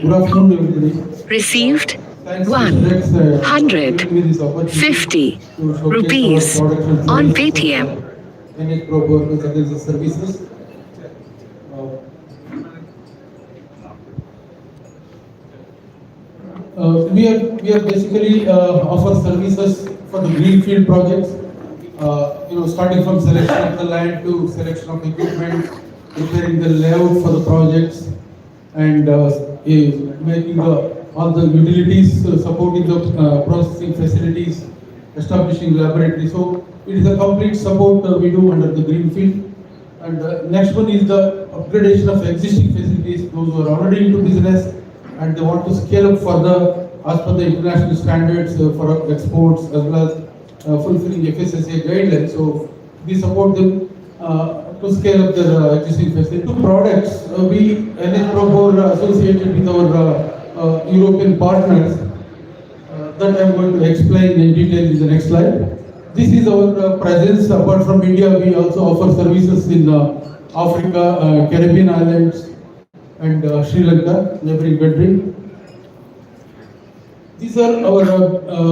Good afternoon, everybody. Received Thanks to Rex giving me this opportunity 150 to showcase our rupees products and on services of Paytm. NH Pro Workers Agency Services. Uh, we are basically offer services for the greenfield projects. Starting from selection of the land to selection of equipment, preparing the layout for the projects, and making all the utilities, supporting the processing facilities, establishing laboratories. So it is a complete support we do under the greenfield. And next one is the upgradation of existing facilities, those who are already into business and they want to scale up further as per the international standards for exports as well as fulfilling FSSA guidelines. So we support them to scale up their existing facilities. Two products, we NH Pro are associated with our European partners that I am going to explain in detail in the next slide. This is our presence. Apart from India, we also offer services in Africa, Caribbean islands, and Sri Lanka, neighboring country. These are our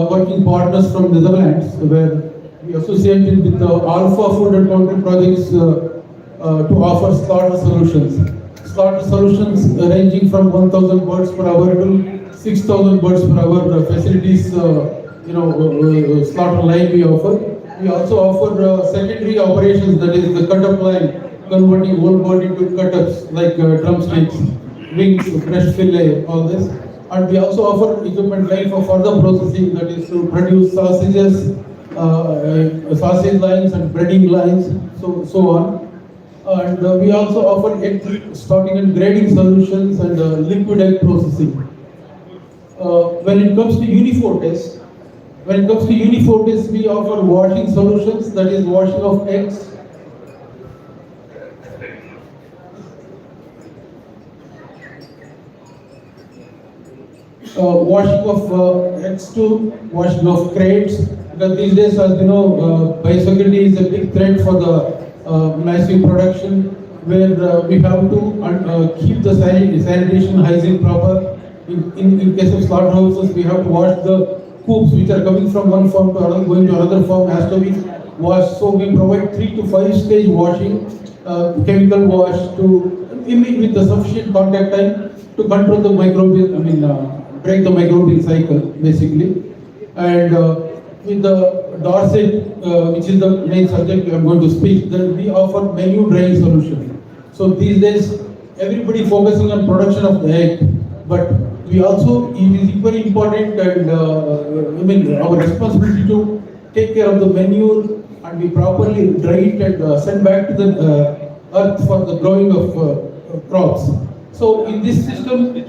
working partners from Netherlands, where we associated with Alpha Food and Country projects to offer slaughter solutions. Slaughter solutions ranging from 1,000 birds per hour to 6,000 birds per hour facilities. Slaughter line we offer. We also offer secondary operations, that is the cut-up line, converting whole bird into cut-ups like drumsticks, wings, breast fillet, all this. And we also offer equipment line for further processing, that is to produce sausages, sausage lines and breading lines, so on. And we also offer egg starting and grading solutions and liquid egg processing. When it comes to Unifortis, we offer washing solutions, that is washing of eggs, washing of eggs too, washing of crates, because these days, as you know, biosecurity is a big threat for the massive production, where we have to keep the sanitation hygiene proper. In case of slaughterhouses, we have to wash the coops which are coming from one farm to another, going to another farm, has to be washed. So we provide 3 to 5 stage washing, chemical wash with the sufficient contact time to control the microbial, break the microbial cycle basically. And with the Dorset, which is the main subject I'm going to speak, then we offer menu drying solution. So these days, everybody focusing on production of the egg, but we also, it is equally important and our responsibility to take care of the manure and we properly dry it and send back to the earth for the growing of crops. So in this system,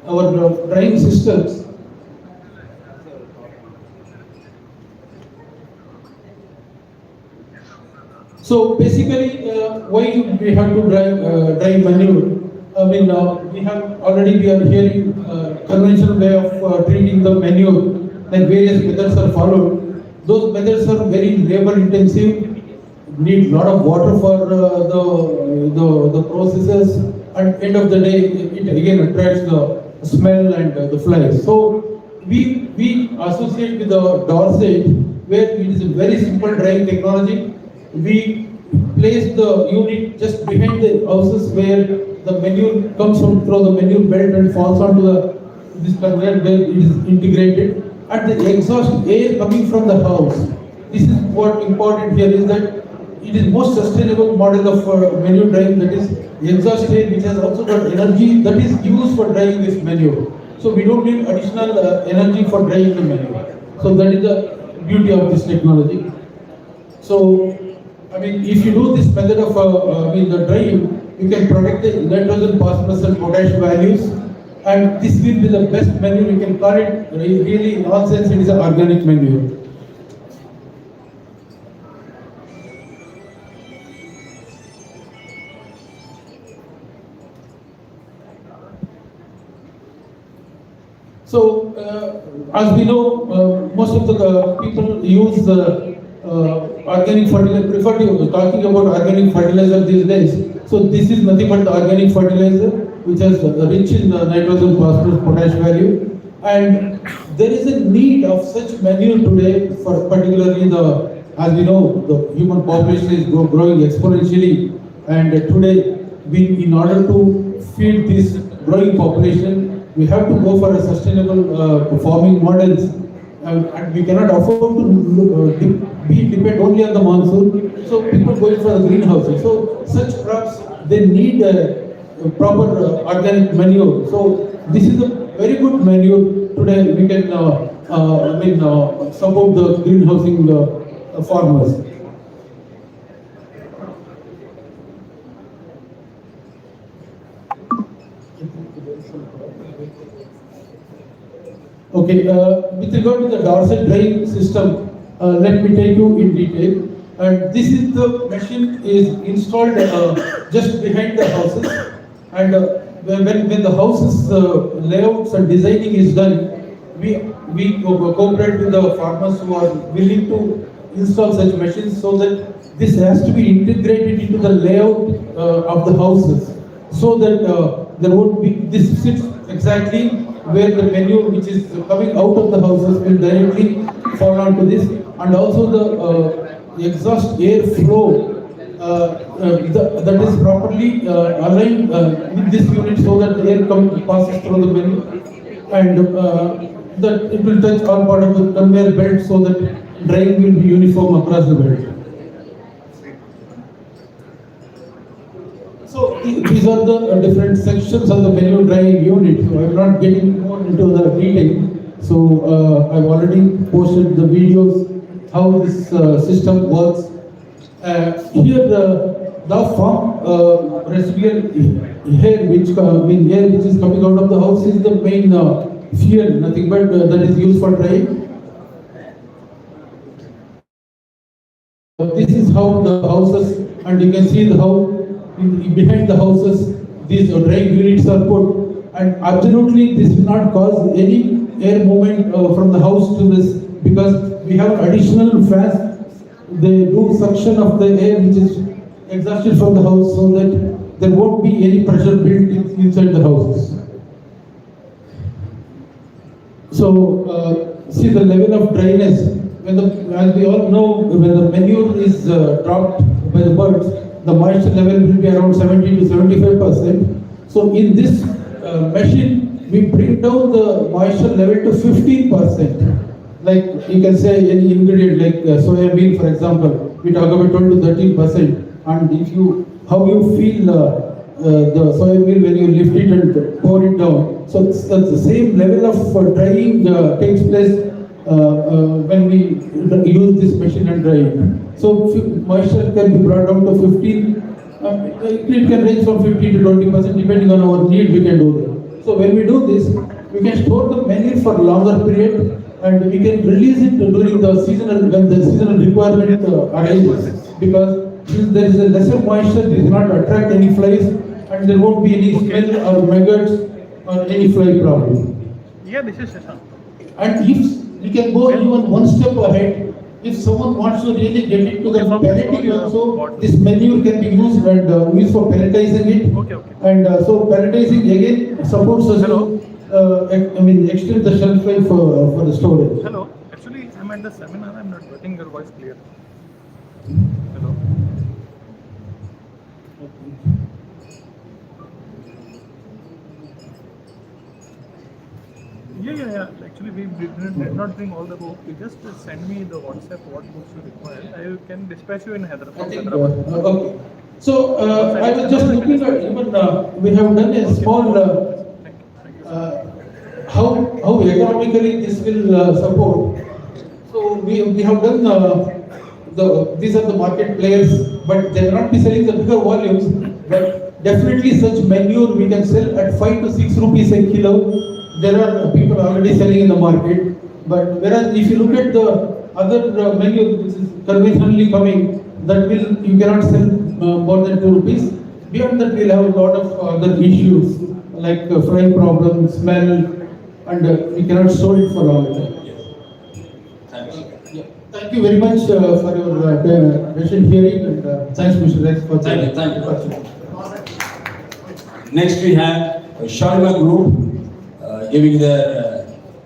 our drying systems. So basically, why we have to dry manure? We are hearing conventional way of treating the manure, like various methods are followed. Those methods are very labor intensive, need lot of water for the processes, and end of the day, it again attracts the smell and the flies. So we associate with the Dorset, where it is a very simple drying technology. We place the unit just behind the houses where the manure comes from through the manure belt and falls onto this conveyor where it is integrated. And the exhaust air coming from the house. This is what important here is that it is most sustainable model of manure drying, that is exhaust air which has also got energy that is used for drying this manure. So we don't need additional energy for drying the manure. So that is the beauty of this technology. So if you do this method of the drying, you can protect the nitrogen, phosphorus and potash values, and this will be the best manure. You can call it really in all sense it is an organic manure. So, as we know, most of the people use organic fertilizer, prefer to talking about organic fertilizer these days. So, this is nothing but the organic fertilizer, which has rich in nitrogen, phosphorus, potash value. And there is a need of such manure today, for particularly as we know, the human population is growing exponentially. And today, in order to feed this growing population, we have to go for a sustainable farming models, and we cannot afford to depend only on the monsoon. So people going for the greenhouses. So such crops, they need a proper organic manure. So this is a very good manure. Today we can support the greenhousing farmers. Okay, with regard to the Dorset drying system, let me take you in detail. And this is the machine is installed just behind the houses. And when the houses layouts and designing is done, we cooperate with the farmers who are willing to install such machines, so that this has to be integrated into the layout of the houses, so that there won't be, this sits exactly where the manure which is coming out of the houses will directly fall onto this, and also the exhaust air flow that is properly aligned with this unit, so that the air passes through the manure, and that it will touch all part of the conveyor belt, so that drying will be uniform across the belt. So these are the different sections of the manure drying unit. So I'm not getting more into the detail. So I've already posted the videos how this system works. Here the farm residual air which is coming out of the house is the main fuel, nothing but that is used for drying. This is how the houses, and you can see how behind the houses these drying units are put, and absolutely this will not cause any air movement from the house to this, because we have additional fans. They do suction of the air which is exhausted from the house, so that there won't be any pressure built inside the houses. So see the level of dryness. As we all know, when the manure is dropped by the birds, the moisture level will be around 70 to 75%. So in this machine, we bring down the moisture level to 15%. Like you can say any ingredient like soya meal, for example, we talk about 12 to 13%. And if how you feel the soya meal when you lift it and pour it down, so that's the same level of drying takes place when we use this machine and dry it. So moisture can be brought down to 15. It can range from 15 to 20%, depending on our need. We can do that. So when we do this, we can store the manure for longer period, and we can release it during the seasonal, when the seasonal requirement arises. Because since there is a lesser moisture, it will not attract any flies, and there won't be any smell or maggots or any fly problem. Yeah, this is Shashank. And if we can go even one step ahead, if someone wants to really get into the pelleting also, this manure can be used and used for pelletizing it. Okay. And so pelletizing again supports us to extend the shelf life for the storage. Hello. Actually, I'm at the seminar. I'm not getting your voice clear. Hello. Yeah. Actually, we did not bring all the books. You just send me the WhatsApp what books you require. I can dispatch you in Hyderabad. Okay. So I was just looking at even we have done a small how economically this will support. So we have done these are the market players, but they will not be selling the bigger volumes. But definitely such manure we can sell at 5 to 6 rupees a kilo. There are people already selling in the market. But whereas if you look at the other manure which is conventionally coming, that will you cannot sell more than 2 rupees. Beyond that, we'll have a lot of other issues like fry problem, smell, and we cannot store it for long time. Yeah. Thank you very much for your patient hearing, and thanks, Mr. Rex, for Thank you. question. Next we have Sharma Group giving their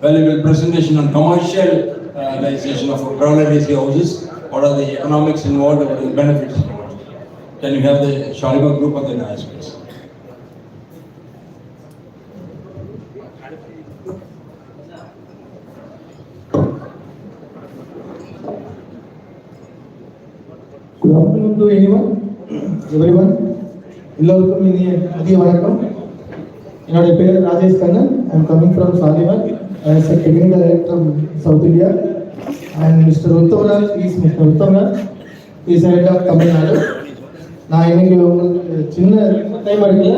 valuable presentation on commercialization of crawler AC houses. What are the economics involved? What are the benefits? Can you have the Sharma Group on the dais, please? Good afternoon to everyone. எல்லோருக்கும் இனிய மதிய வணக்கம். என்னுடைய பேர் Rajesh Kannan. I am coming from Shalimarg as a technical director from South India. And Mr. Uttamraj is Mr. Uttamraj is head of Tamil Nadu. நான் இன்னைக்கு உங்களுக்கு சின்ன டைம் எடுக்கல,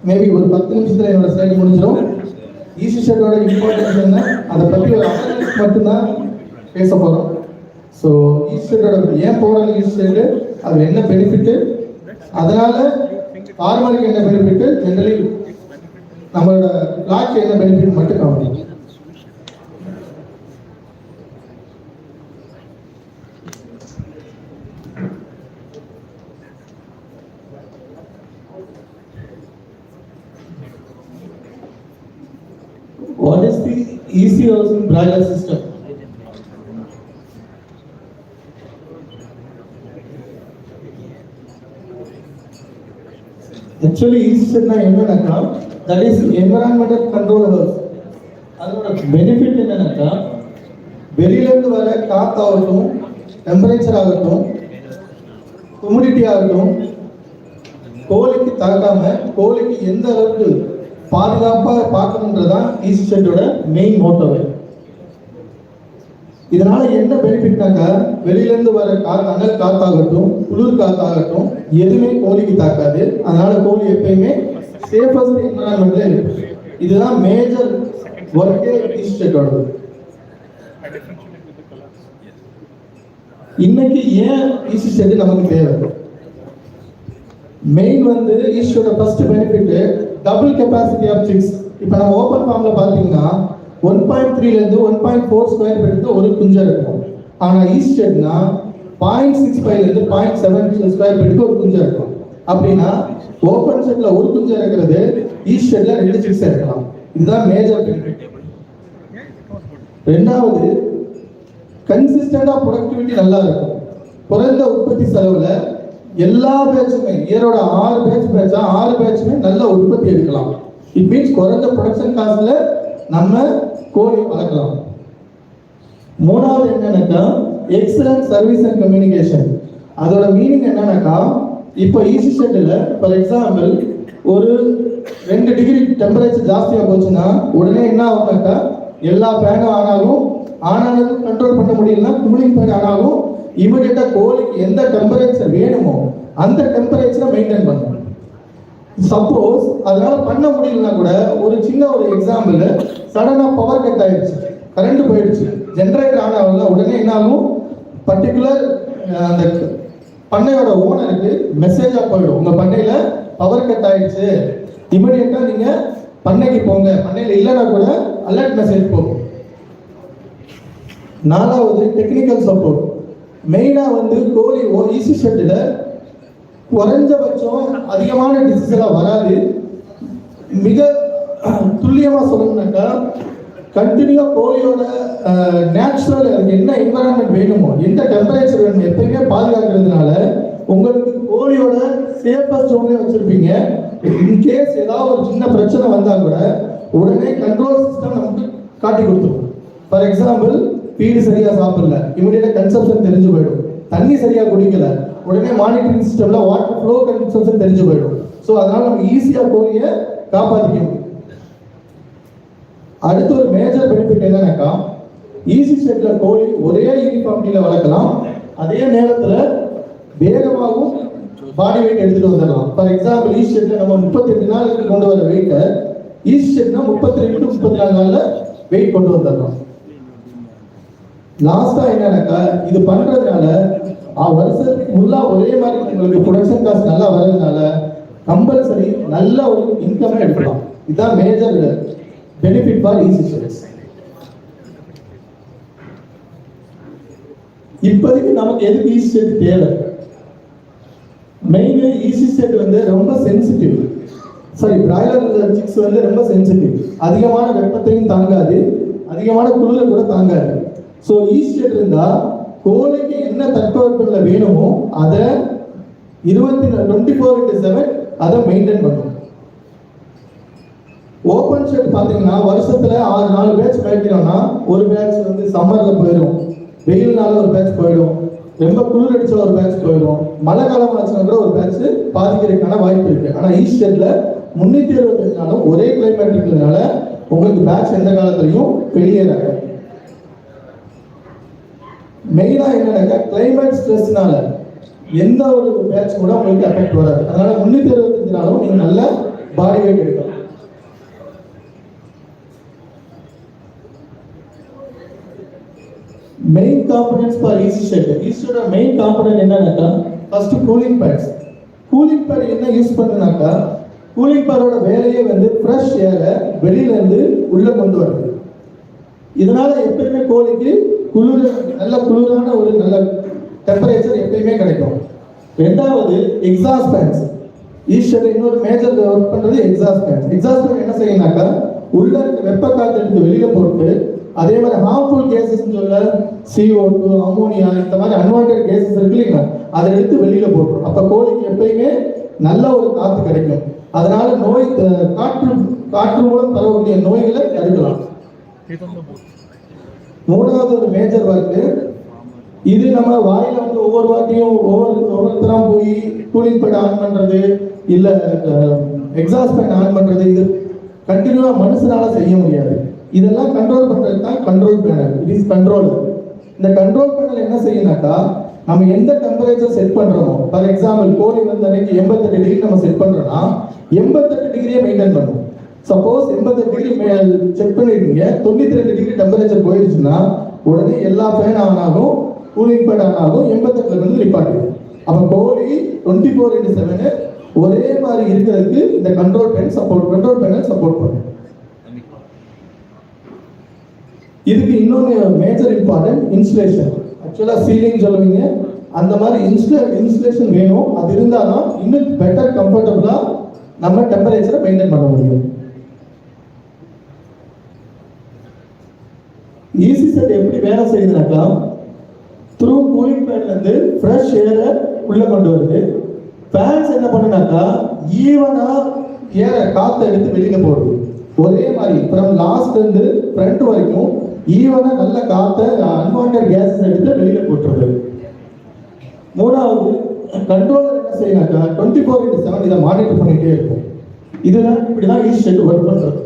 மேபி ஒரு 10 நிமிஷத்துல என்னோட ஸ்லைட் முடிஞ்சிடும். ஈசி ஷெட்டோட இம்பார்ட்டன்ஸ் என்ன, அதை பற்றி ஒரு அவேர்னஸ் மட்டும்தான் பேச போகிறோம். ஸோ ஈசி ஷெட்டோட ஏன் போகிறாங்க, ஈசி ஷெட்டு அது என்ன பெனிஃபிட்டு, அதனால ஃபார்மருக்கு என்ன பெனிஃபிட்டு, ஜென்ரலி நம்மளோட பிளாட்க்கு என்ன பெனிஃபிட் மட்டும் காமிக்கும். What is the EC housing broiler system? Actually, EC set na enna, that is environmental control house. அதோட பெனிஃபிட் என்னன்னா, வெளியிலேருந்து வர காத்தாகட்டும், டெம்பரேச்சர் ஆகட்டும், ஹியூமிடிட்டி ஆகட்டும், கோழிக்கு தாக்காம கோழிக்கு எந்த அளவுக்கு பாதுகாப்பாக பார்க்கணுன்றதான் ஈசி ஷெட்டோட மெயின் மோட்டோவே. இதனால என்ன பெனிஃபிட்னாக்கா, வெளியிலேருந்து வர அனல் காத்தாகட்டும், குளிர் காத்தாகட்டும், எதுவுமே கோழிக்கு தாக்காது. அதனால கோழி எப்பயுமே சேஃபஸ்ட் என்விரான்மெண்ட்ல இருக்கு. இதுதான் மேஜர் ஒர்க்கே ஈசி ஷெட்டோட. இன்னைக்கு ஏன் ஈசி ஷெட் நமக்கு தேவை? மெயின் வந்து ஈஸியோட first benefit double capacity of six. இப்போ நம்ம ஓப்பன் ஃபார்ம்ல பார்த்தீங்கன்னா 1.3 லேருந்து 1.4 ஸ்கொயர் ஃபீட்டுக்கு ஒரு குஞ்சு இருக்கும். ஆனால் ஈஸ்ட் ஷெட்னா 0.65 லேருந்து 0.7 ஸ்கொயர் ஃபீட்டுக்கு ஒரு குஞ்சு இருக்கும். அப்படின்னா ஓப்பன் ஷெட்ல ஒரு குஞ்சு இருக்கிறது, ஈஸ்ட் ஷெட்ல 2 சிக்ஸ் இருக்கலாம். இதுதான் மேஜர் பெனிஃபிட். ரெண்டாவது, கன்சிஸ்டண்டா ப்ரொடக்டிவிட்டி நல்லா இருக்கும். குறைந்த உற்பத்தி செலவுல எல்லா பேட்சுமே இயரோட 6 பேட்சா 6 பேட்சுமே நல்ல உற்பத்தி எடுக்கலாம். இட் மீன்ஸ் குறைந்த ப்ரொடக்ஷன் காஸ்ட்ல நம்ம கோழி வளர்க்கலாம். மூணாவது என்னன்னாக்கா, எக்ஸலன்ட் சர்வீஸ் அண்ட் கம்யூனிகேஷன். அதோட மீனிங் என்னன்னாக்கா, இப்போ ஈசி ஷெட்ல ஃபார் எக்ஸாம்பிள் ஒரு 2 டிகிரி டெம்பரேச்சர் ஜாஸ்தியா போச்சுன்னா உடனே என்ன ஆகும்னாக்கா, எல்லா ஃபேனும் ஆனாலும் கண்ட்ரோல் பண்ண முடியலன்னா கூலிங் ஃபேன் ஆனாலும் இமிடியேட்டா கோழிக்கு எந்த டெம்பரேச்சர் வேணுமோ அந்த டெம்பரேச்சரை மெயின்டைன் பண்ணும். சப்போஸ் அதனால பண்ண முடியலன்னா கூட, ஒரு சின்ன ஒரு எக்ஸாம்பிள், சடனா பவர் கட் ஆயிடுச்சு, கரண்ட் போயிடுச்சு, ஜென்ரேட்டர் ஆன் ஆகல, உடனே என்ன ஆகும், பர்டிகுலர் அந்த பண்ணையோட ஓனருக்கு மெசேஜா போயிடும், உங்க பண்ணையில பவர் கட் ஆயிடுச்சு, இமிடியேட்டா நீங்க பண்ணைக்கு போங்க. பண்ணையில இல்லைன்னா கூட அலர்ட் மெசேஜ் போகும். நாலாவது, டெக்னிக்கல் சப்போர்ட். மெயினா வந்து கோழி ஈசி ஷெட்ல குறைஞ்சபட்சம் அதிகமான டிசீஸ் எல்லாம் வராது. மிக துல்லியமா சொல்லணும்னாக்கா, கண்டினியூ கோழியோட நேச்சுரல் என்ன என்வரான்மெண்ட் வேணுமோ, எந்த டெம்பரேச்சர் வேணுமோ எப்பயுமே பாதுகாக்கிறதுனால உங்களுக்கு கோழியோட சேஃபஸ்ட் ஜோன்ல வச்சிருப்பீங்க. இன்கேஸ் ஏதாவது ஒரு சின்ன பிரச்சனை வந்தா கூட உடனே கண்ட்ரோல் சிஸ்டம் நமக்கு காட்டி கொடுத்துரும். ஃபார் எக்ஸாம்பிள், ஃபீடு சரியா சாப்பிடல, இமிடியேட்டா கன்சப்ஷன் தெரிஞ்சு போயிடும். தண்ணி சரியா குடிக்கல, உடனே மானிட்டரிங் சிஸ்டம்ல வாட்டர் ஃப்ளோ கன்சப்ஷன் தெரிஞ்சு போயிடும். ஸோ அதனால நம்ம ஈஸியா கோழியை காப்பாற்றிக்க முடியும். அடுத்த ஒரு மேஜர் பெனிஃபிட் என்னன்னாக்கா, ஈசி ஷெட்ல கோழி ஒரே யூனிஃபார்மிட்டியில வளர்க்கலாம். அதே நேரத்தில் வேகமாகவும் பாடி வெயிட் எடுத்துட்டு வந்துடலாம். ஃபார் எக்ஸாம்பிள் ஈஸ்ட் ஷெட்ல நம்ம 38 நாளுக்கு கொண்டு வர வெயிட்டை ஈஸ்ட் ஷெட்னா 32 to 34 நாள்ல வெயிட் கொண்டு வந்துடலாம். லாஸ்டா என்னன்னாக்கா இது பண்றதுனால வருஷத்துக்கு ஃபுல்லா ஒரே மாதிரி உங்களுக்கு ப்ரொடக்ஷன் காஸ்ட் நல்லா வர்றதுனால கம்பல்சரி நல்ல ஒரு இன்கம் எடுக்கலாம். இதுதான் major benefit for easy sheds. இப்போதைக்கு நமக்கு எதுக்கு ஈஸி ஷெட் தேவை? மெயின்லி ஈஸி ஷெட் வந்து ரொம்ப சென்சிட்டிவ். பிராய்லர் சிக்ஸ் வந்து ரொம்ப சென்சிட்டிவ். அதிகமான வெப்பத்தையும் தாங்காது, அதிகமான குளிர கூட தாங்காது. ஸோ ஈஸி ஷெட் இருந்தா கோழிக்கு என்ன தட்பவெப்பநிலை வேணுமோ அதை 24/7 அதை மெயின்டைன் பண்ணும். ஓப்பன் ஷெட் பார்த்தீங்கன்னா வருஷத்துல 6 பேட்ச் வைக்கிறோம்னா ஒரு பேட்ச் வந்து சம்மர்ல போயிடும், வெயில்னால ஒரு பேட்ச் போயிடும், ரொம்ப குளிர் அடிச்ச ஒரு பேட்ச் போயிடும், மழை காலம் ஆச்சுன்னா கூட ஒரு பேட்ச் பாதிக்கிறதுக்கான வாய்ப்பு இருக்கு. ஆனா ஈஸ்ட் ஷெட்ல 365 நாளும் ஒரே கிளைமேட் இருக்கிறதுனால உங்களுக்கு பேட்ச் எந்த காலத்திலையும் ஃபெயிலியர் ஆகாது. மெயினா என்னன்னா கிளைமேட் ஸ்ட்ரெஸ்னால எந்த ஒரு பேட்ச் கூட உங்களுக்கு அஃபெக்ட் வராது. அதனால 365 நாளும் நீங்க நல்ல பாடி வெயிட் எடுக்கலாம். Main components for EC shed. ஈஸியோட மெயின் காம்பனன்ட் என்னன்னாக்கா first cooling pads. Cooling pad என்ன யூஸ் பண்ணுனாக்கா கூலிங் பேடோட வேலையே வந்து ஃப்ரெஷ் ஏரை வெளியில இருந்து உள்ள கொண்டு வருது. இதனால எப்பயுமே கோழிக்கு நல்ல குளிரான ஒரு நல்ல டெம்பரேச்சர் எப்பயுமே கிடைக்கும். ரெண்டாவது எக்ஸாஸ்ட் ஃபேன்ஸ். ஈஸ்டர்ல இன்னொரு மேஜர் ஒர்க் பண்றது எக்ஸாஸ்ட் ஃபேன்ஸ். எக்ஸாஸ்ட் ஃபேன் என்ன செய்யணும்னாக்கா உள்ள வெப்ப காற்று எடுத்து வெளியில போட்டு அதே மாதிரி ஹார்ம்ஃபுல் கேசஸ் சொல்ல CO2 அமோனியா இந்த மாதிரி அன்வான்டட் கேசஸ் இருக்கு இல்லைங்களா, அதை எடுத்து வெளியில போட்டுரும். அப்ப கோழிக்கு எப்பயுமே நல்ல ஒரு காற்று கிடைக்கும். அதனால நோய் காற்று மூலம் பரவக்கூடிய நோய்களை தடுக்கலாம். மூணாவது ஒரு மேஜர் ஒர்க்கு இது நம்ம வாயில வந்து ஒவ்வொரு வாட்டியும் ஒவ்வொருத்தரும் போய் கூலிங் பேட் ஆன் பண்றது இல்ல எக்ஸாஸ்ட் ஃபேன் ஆன் பண்றது இது கண்டினியூவா மனுஷனால செய்ய முடியாது. இதெல்லாம் கண்ட்ரோல் பண்றது தான் control panel. It is control. இந்த கண்ட்ரோல் பேனல் என்ன செய்யணும்னாக்கா நம்ம எந்த டெம்பரேச்சர் செட் பண்றோமோ, ஃபார் எக்ஸாம்பிள் கோழி வந்து அன்னைக்கு 88 டிகிரி நம்ம செட் பண்றோம்னா 88 டிகிரியை மெயின்டைன் பண்ணும். சப்போஸ் 88 டிகிரி செக் பண்ணிருக்கீங்க, 92 டிகிரி டெம்பரேச்சர் போயிருச்சுன்னா உடனே எல்லா ஃபேன் ஆன் ஆகும், கூலிங் பேட் ஆன் ஆகும், 88ல இருந்து நிப்பாட்டிடும். அப்ப கோழி 24/7 ஒரே மாதிரி இருக்கிறதுக்கு இந்த கண்ட்ரோல் பேனல் சப்போர்ட் பண்ணும். இதுக்கு இன்னொன்று மேஜர் இம்பார்ட்டன்ட் இன்சுலேஷன். ஆக்சுவலா சீலிங் சொல்லுவீங்க, அந்த மாதிரி இன்சுலேஷன் வேணும். அது இருந்தாதான் இன்னும் பெட்டர் கம்ஃபர்டபுளா நம்ம டெம்பரேச்சரை மெயின்டைன் பண்ண முடியும். ஈஸி செட் எப்படி வேலை செய்யுதுனாக்கா த்ரூ கூலிங் பேட்ல இருந்து ஃப்ரெஷ் ஏரை உள்ள கொண்டு வருது. ஃபேன்ஸ் என்ன பண்ணுனாக்கா ஈவனா ஏரை காற்றை எடுத்து வெளியில போடுது. ஒரே மாதிரி ஃப்ரம் லாஸ்ட் இருந்து ஃப்ரண்ட் வரைக்கும் ஈவனா நல்ல காற்றை அன்வான்டட் கேஸஸ் எடுத்து வெளியில போட்டுருது. மூணாவது கண்ட்ரோலர் என்ன செய்யனாக்கா 24/7 இதை மானிட்டர் பண்ணிட்டே இருக்கும். இதுதான் இப்படிதான் ஈஸி செட் ஒர்க் பண்றது.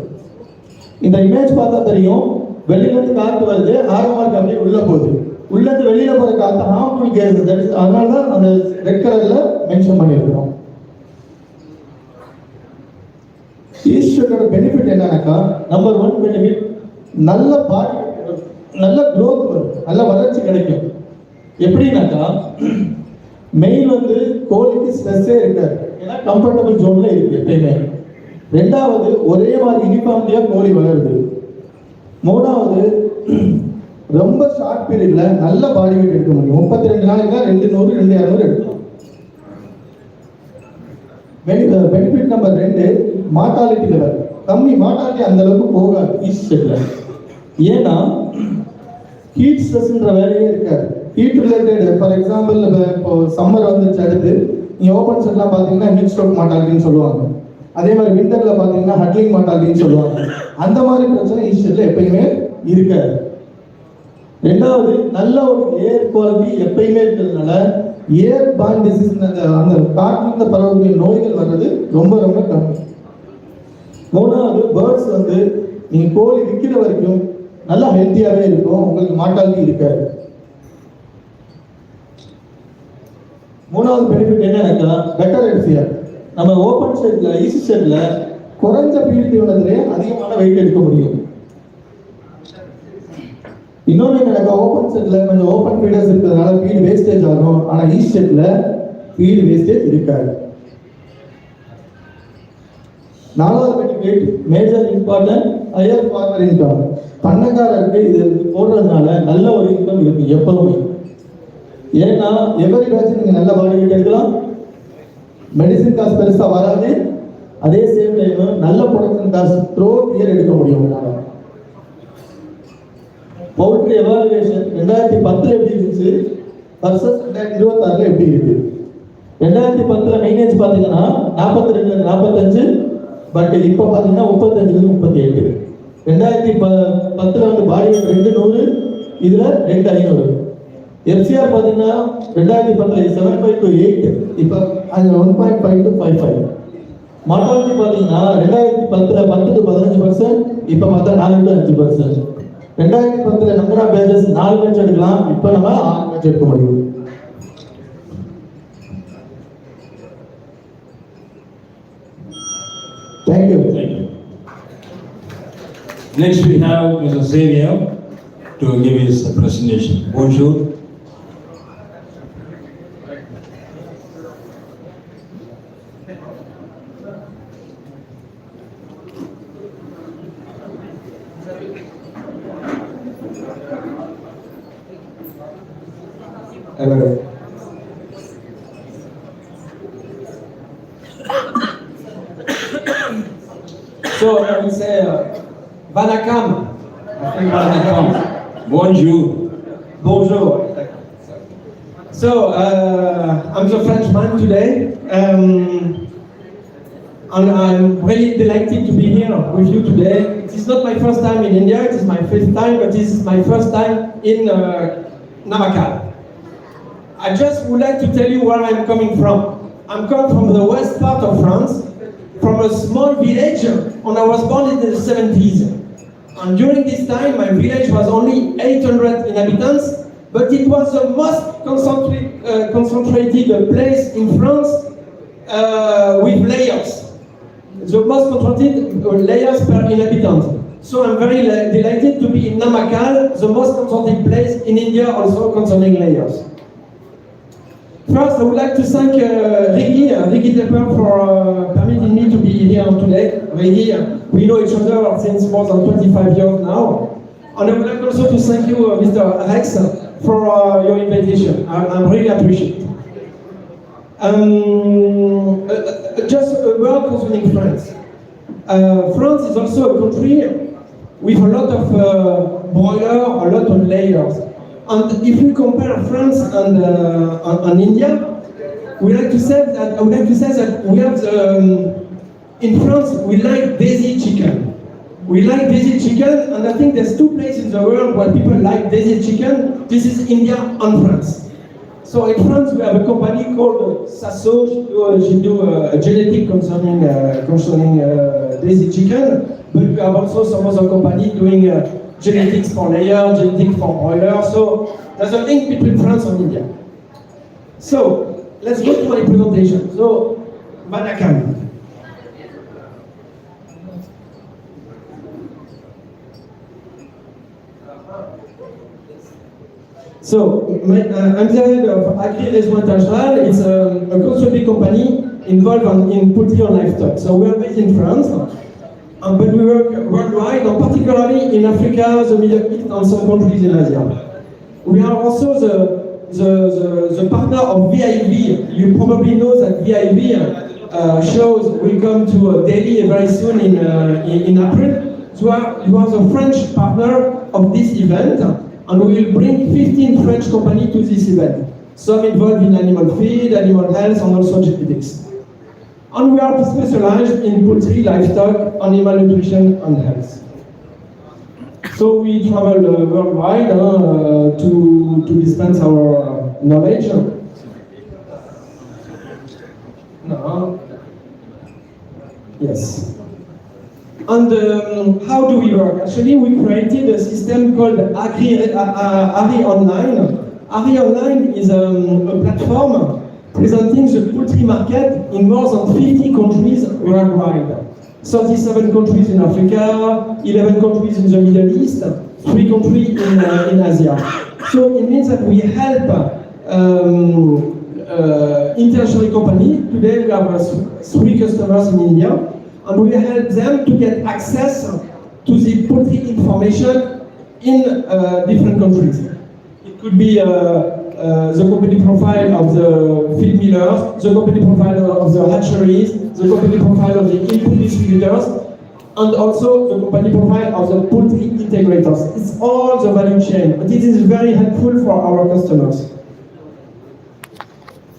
இந்த இமேஜ் பார்த்தா தெரியும், வெளியில இருந்து காற்று வருது, ஆரமாக அப்படியே உள்ள போகுது. உள்ள இருந்து வெளியில போற காற்று ஹார்ம்ஃபுல் கேஸஸ், அதனாலதான் அந்த ரெட் கலர்ல மென்ஷன் பண்ணியிருக்கிறோம். ஈஸ்டரோட பெனிஃபிட் என்னன்னாக்கா நம்பர் 1 பெனிஃபிட் நல்ல பாடி, நல்ல க்ரோத் வரும், நல்ல வளர்ச்சி கிடைக்கும். எப்படின்னாக்கா மெயின் வந்து கோழிக்கு ஸ்ட்ரெஸ்ஸே இருக்காது, ஏன்னா கம்ஃபர்டபுள் ஜோன்ல இருக்கு எப்பயுமே. ரெண்டாவது ஒரே மாதிரி யூனிஃபார்ம்லியா கோழி வளருது. மூணாவது ரொம்ப ஷார்ட் பீரியட்ல நல்ல பாடி வெயிட் எடுக்க முடியும். 32 நாளைக்கு 200 200 எடுக்கலாம். பெனிஃபிட் நம்பர் 2 மார்டாலிட்டி லெவல் கம்மி. மார்டாலிட்டி அந்த அளவுக்கு போகாது ஈஸ்ட் செட்ல. ஏன்னா ஹீட் ஸ்ட்ரெஸ்ன்ற வேலையே இருக்காது. ஹீட் ரிலேட்டட் ஃபார் எக்ஸாம்பிள் இப்போ சம்மர் வந்துச்சு, அடுத்து நீங்க ஓப்பன் செட்லாம் பார்த்தீங்கன்னா ஹீட் ஸ்ட்ரோக் மார்டாலிட்டின்னு சொல்லுவாங்க. அதே மாதிரி விண்டர்ல பார்த்தீங்கன்னா ஹட்லிங் மார்டாலிட்டின்னு சொல்லுவாங்க. அந்த மாதிரி பிரச்சனை ஈஸ்ட் செட்ல எப்பயுமே இருக்காது. ரெண்டாவது நல்ல ஒரு ஏர் குவாலிட்டி எப்பயுமே இருக்கிறதுனால ஏர் பார்ன் டிசீஸ், அந்த காற்றிலிருந்து பரவக்கூடிய நோய்கள் வர்றது ரொம்ப ரொம்ப கம்மி. மூணாவது பேர்ட்ஸ் வந்து நீங்க கோழி விற்கிற வரைக்கும் நல்லா ஹெல்த்தியாவே இருக்கும், உங்களுக்கு மார்டாலிட்டி இருக்காது. மூணாவது பெனிஃபிட் என்னன்னாக்கா பெட்டர் எஃப்சிஆர். நம்ம ஓப்பன் ஷெட்ல ஈஸி ஷெட்ல குறைஞ்ச ஃபீட் தீவனத்திலே அதிகமான வெயிட் எடுக்க முடியும். இன்னொன்று என்னன்னாக்கா ஓப்பன் ஷெட்ல கொஞ்சம் ஓப்பன் ஃபீடர்ஸ் இருக்கிறதுனால ஃபீட் வேஸ்டேஜ் ஆகும். ஆனால் ஈஸி ஷெட்ல ஃபீட் வேஸ்டேஜ் இருக்காது. நாலாவது benefit major important higher farmer income. பண்ணக்காரருக்கு இது போடுறதுனால நல்ல ஒரு இன்கம் இருக்கு எப்பவுமே. ஏன்னா எவரி பேட்ச் நீங்க நல்ல பாடி வெயிட் எடுக்கலாம், மெடிசின் காசு பெருசா வராது, அதே சேம் டைம் நல்ல ப்ரொடக்ஷன் காசு த்ரோ இயர் எடுக்க முடியும். பவுல்ட்ரி எவாலுவேஷன் 2010 எப்படி இருந்துச்சு வர்சஸ் 2026 எப்படி இருக்கு? 2010 மைனேஜ் பார்த்தீங்கன்னா 42 45, பட் இப்போ பார்த்தீங்கன்னா 35 38. 2010 வந்து பாடி வெயிட் 200, இதுல 2500. எஃப்சிஆர் பார்த்தீங்கன்னா 2010 7.5 to 8, இப்போ அது 1.5 to 55. மார்டாலிட்டி பார்த்தீங்கன்னா 2010 10 to 15%, இப்போ பார்த்தா 4 to 5%. 2010 number of batches 4 batch எடுக்கலாம், இப்போ நம்ம 6 பேட்ச் எடுக்க முடியும். Thank you. Thank you. Next we have Mr. Xavier to give his presentation. Bonjour. Hello. So I will say Vanakam. I think Vanakam. Bonjour. Bonjour. So I'm the Frenchman today, and I'm really delighted to be here with you today. It is not my first time in India, it is my fifth time, but this is my first time in Namakkal. I just would like to tell you where I'm coming from. I'm coming from the west part of France, from a small village, and I was born in the 70s. And during this time, my village was only 800 inhabitants, but it was the most concentrated place in France with layers. The most concentrated layers per inhabitant. So I'm very delighted to be in Namakkal, the most concentrated place in India also concerning layers. First, I would like to thank Ricky Tepper for permitting me to be here today. Ricky, we know each other since more than 25 years now. And I would like also to thank you, Mr. Rex, for your invitation. I'm really appreciate it. Just a word concerning France. France is also a country with a lot of broiler, a lot of layers. And if we compare France and India, I would like to say that we have in France we like desi chicken. We like desi chicken, and I think there's two places in the world where people like desi chicken. This is India and France. So in France we have a company called Sasso. She do genetic concerning desi chicken, but we have also some other company doing genetics for layer, genetics for broiler. So there's a link between France and India. So let's go to my presentation. So Vanakam. So I'm the head of Agri Restaurant International. It's a consulting company involved in poultry and livestock. So we are based in France. But we work worldwide, and particularly in Africa, the Middle East, and some countries in Asia. We are also the partner of VIV. You probably know that VIV shows will come to Delhi very soon in April. So you are the French partner of this event, and we will bring 15 French companies to this event. Some involved in animal feed, animal health, and also genetics. And we are specialized in poultry, livestock, animal nutrition, and health. So we travel worldwide to dispense our knowledge. No. Yes. And how do we work? Actually, we created a system called Agri Online. Agri Online is a platform presenting the poultry market in more than 50 countries worldwide. 37 countries in Africa, 11 countries in the Middle East, 3 countries in Asia. So it means that we help international companies. Today we have 3 customers in India, and we help them to get access to the poultry information in different countries. It could be the company profile of the feed millers, the company profile of the hatcheries, the company profile of the input distributors, and also the company profile of the poultry integrators. It's all the value chain, but it is very helpful for our customers.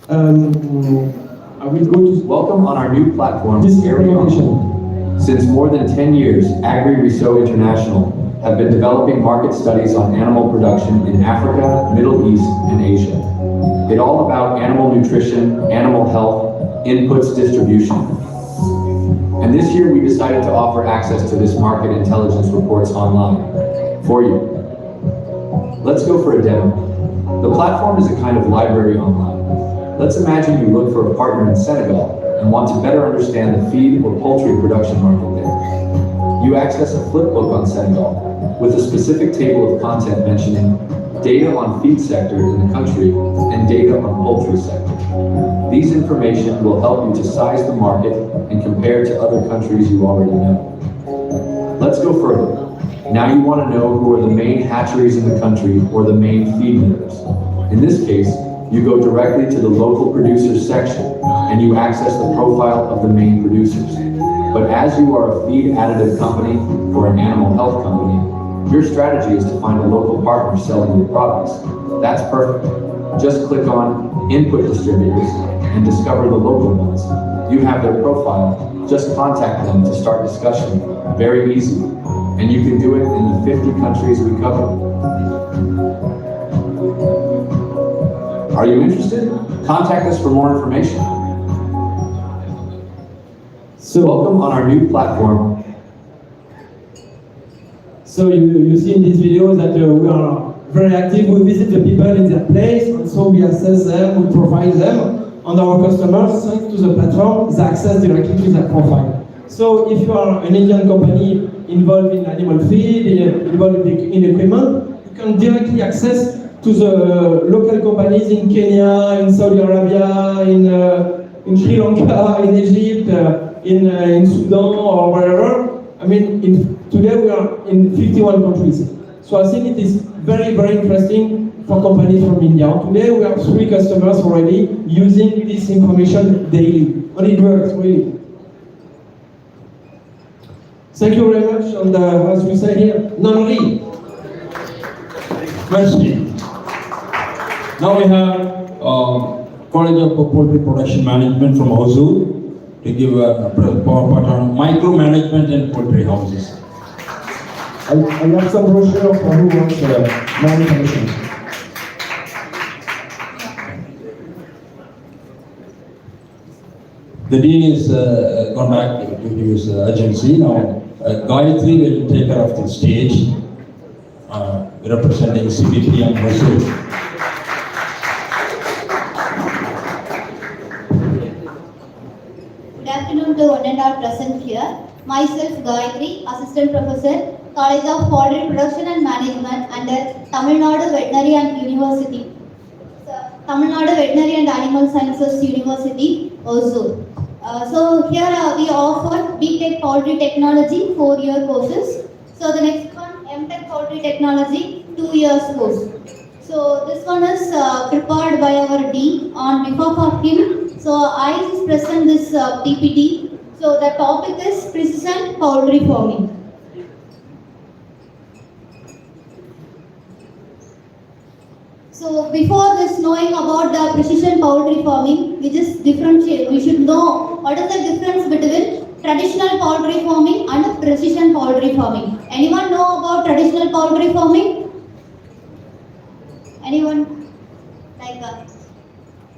I will go to Welcome on our new platform, this Carry On. presentation. Since more than 10 years, Agri-Reseau International have been developing market studies on animal production in Africa, Middle East, and Asia. It's all about animal nutrition, animal health, inputs distribution. And this year we decided to offer access to this market intelligence reports online for you. Let's go for a demo. The platform is a kind of library online. Let's imagine you look for a partner in Senegal and want to better understand the feed or poultry production market there. You access a flipbook on Senegal with a specific table of content mentioning data on feed sector in the country and data on poultry sector. These information will help you to size the market and compare to other countries you already know. Let's go further. Now you want to know who are the main hatcheries in the country or the main feed millers. In this case, you go directly to the local producers section and you access the profile of the main producers. But as you are a feed additive company or an animal health company, your strategy is to find a local partner selling your products. That's perfect. Just click on Input Distributors and discover the local ones. You have their profile. Just contact them to start discussion. Very easy. And you can do it in the 50 countries we cover. Are you interested? Contact us for more information. So, Welcome on our new platform. So you see in this video that we are very active. We visit the people in their place, and so we assess them, we provide them, and our customers, thanks to the platform, they access directly to their profile. So if you are an Indian company involved in animal feed, involved in equipment, you can directly access to the local companies in Kenya, in Saudi Arabia, in Sri Lanka, in Egypt, in Sudan or wherever. I mean, today we are in 51 countries. So I think it is very, very interesting for companies from India. Today we have 3 customers already using this information daily, and it works really. Thank you very much, and as we say here, Nanri. Merci. Now we have College of Poultry Production Management from Hosur to give a PowerPoint on micromanagement in poultry houses. I have some brochure for who wants more information. The dean is gone back to his agency. Now Gayatri will take care of the stage, representing CBP and Hosur. Good afternoon to one and all present here. Myself Gayatri, Assistant Professor, College of Poultry Production and Management under Tamil Nadu Veterinary and University. Tamil Nadu Veterinary and Animal Sciences University, Hosur. So here we offer B.Tech Poultry Technology 4-year courses. So the next one, M.Tech Poultry Technology 2 years course. So this one is prepared by our dean on behalf of him. So I just present this PPT. So the topic is precision poultry farming. So before this knowing about the precision poultry farming, we just differentiate. We should know what is the difference between traditional poultry farming and precision poultry farming. Anyone know about traditional poultry farming? Anyone? Like that?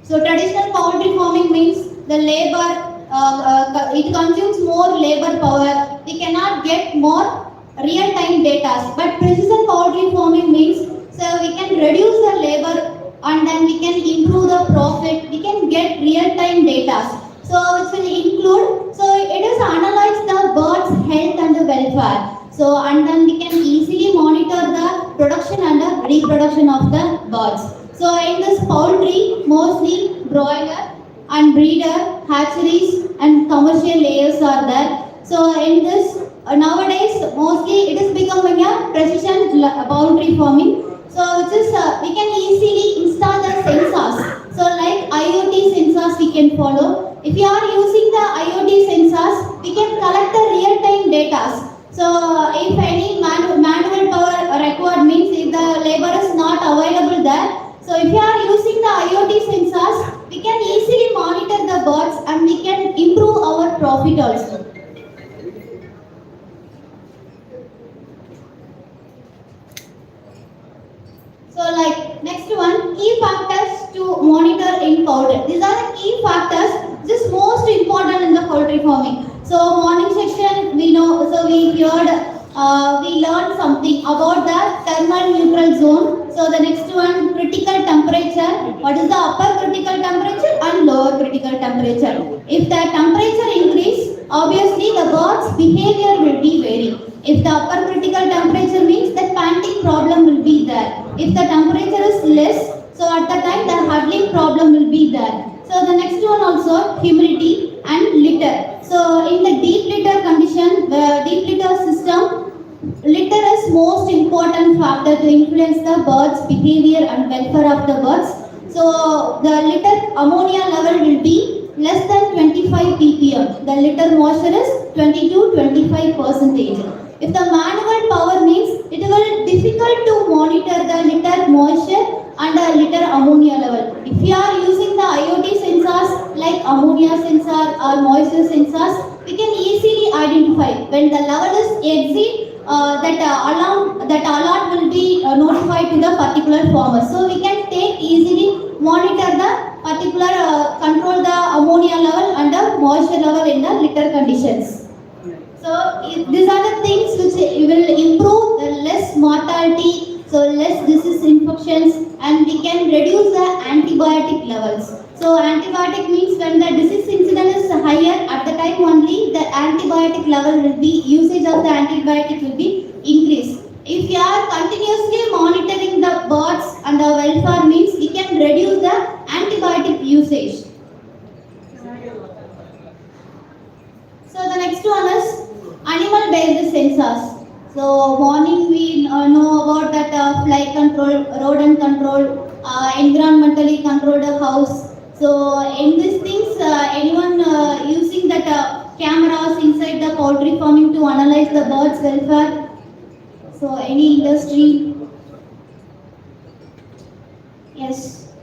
So traditional poultry farming means the labor, it consumes more labor power. We cannot get more real-time data. But precision poultry farming means so we can reduce the labor and then we can improve the profit. We can get So and then we can easily monitor the production and the reproduction of the birds. So in this poultry, mostly broiler and breeder, hatcheries and commercial layers are there. So in this nowadays mostly it is becoming a precision poultry farming. So which is we can easily install the sensors. So like IoT sensors we can follow. If you are using the IoT sensors, we can collect the real-time data. So if any manual power required means if the labor is not available there. So if you are using the IoT sensors, we can easily monitor the birds and we can improve our profit also. So like next one, key factors to monitor in poultry. These are the key factors which is most important in the poultry farming. So morning section we know, so we learned something about the thermal neutral zone. So the next one, critical temperature. What is the upper critical temperature and lower critical temperature? If the temperature increase, obviously the bird's behavior will be vary. If the upper critical temperature means that panting problem will be there. If the temperature is less, so at the time the huddling problem will be there. So the next one also humidity and litter. So in the deep litter condition, the deep litter system, litter is most important factor to influence the bird's behavior and welfare of the birds. So the litter ammonia level will be less than 25 ppm. The litter moisture is 20 to 25%. If the manual power means it will difficult to monitor the litter moisture and the litter ammonia level. If you are using the IoT sensors like ammonia sensor or moisture sensors, we can easily identify when the level is exceed that alert will be notified to the particular farmer. So we can take easily monitor the particular control the ammonia level and the moisture level in the litter conditions. So these are the things which will improve the less mortality, so less disease infections, and we can reduce the antibiotic levels. So antibiotic means when the disease incidence is higher, at the time only the antibiotic level will be, usage of the antibiotic will be increased. If you are continuously monitoring the birds and the welfare means we can reduce the antibiotic usage. So the next one is animal based sensors. So morning we know about that fly control, rodent control, environmentally controlled house. So in these things, anyone using that cameras inside the poultry farming to analyze the birds' welfare. So any industry? Yes.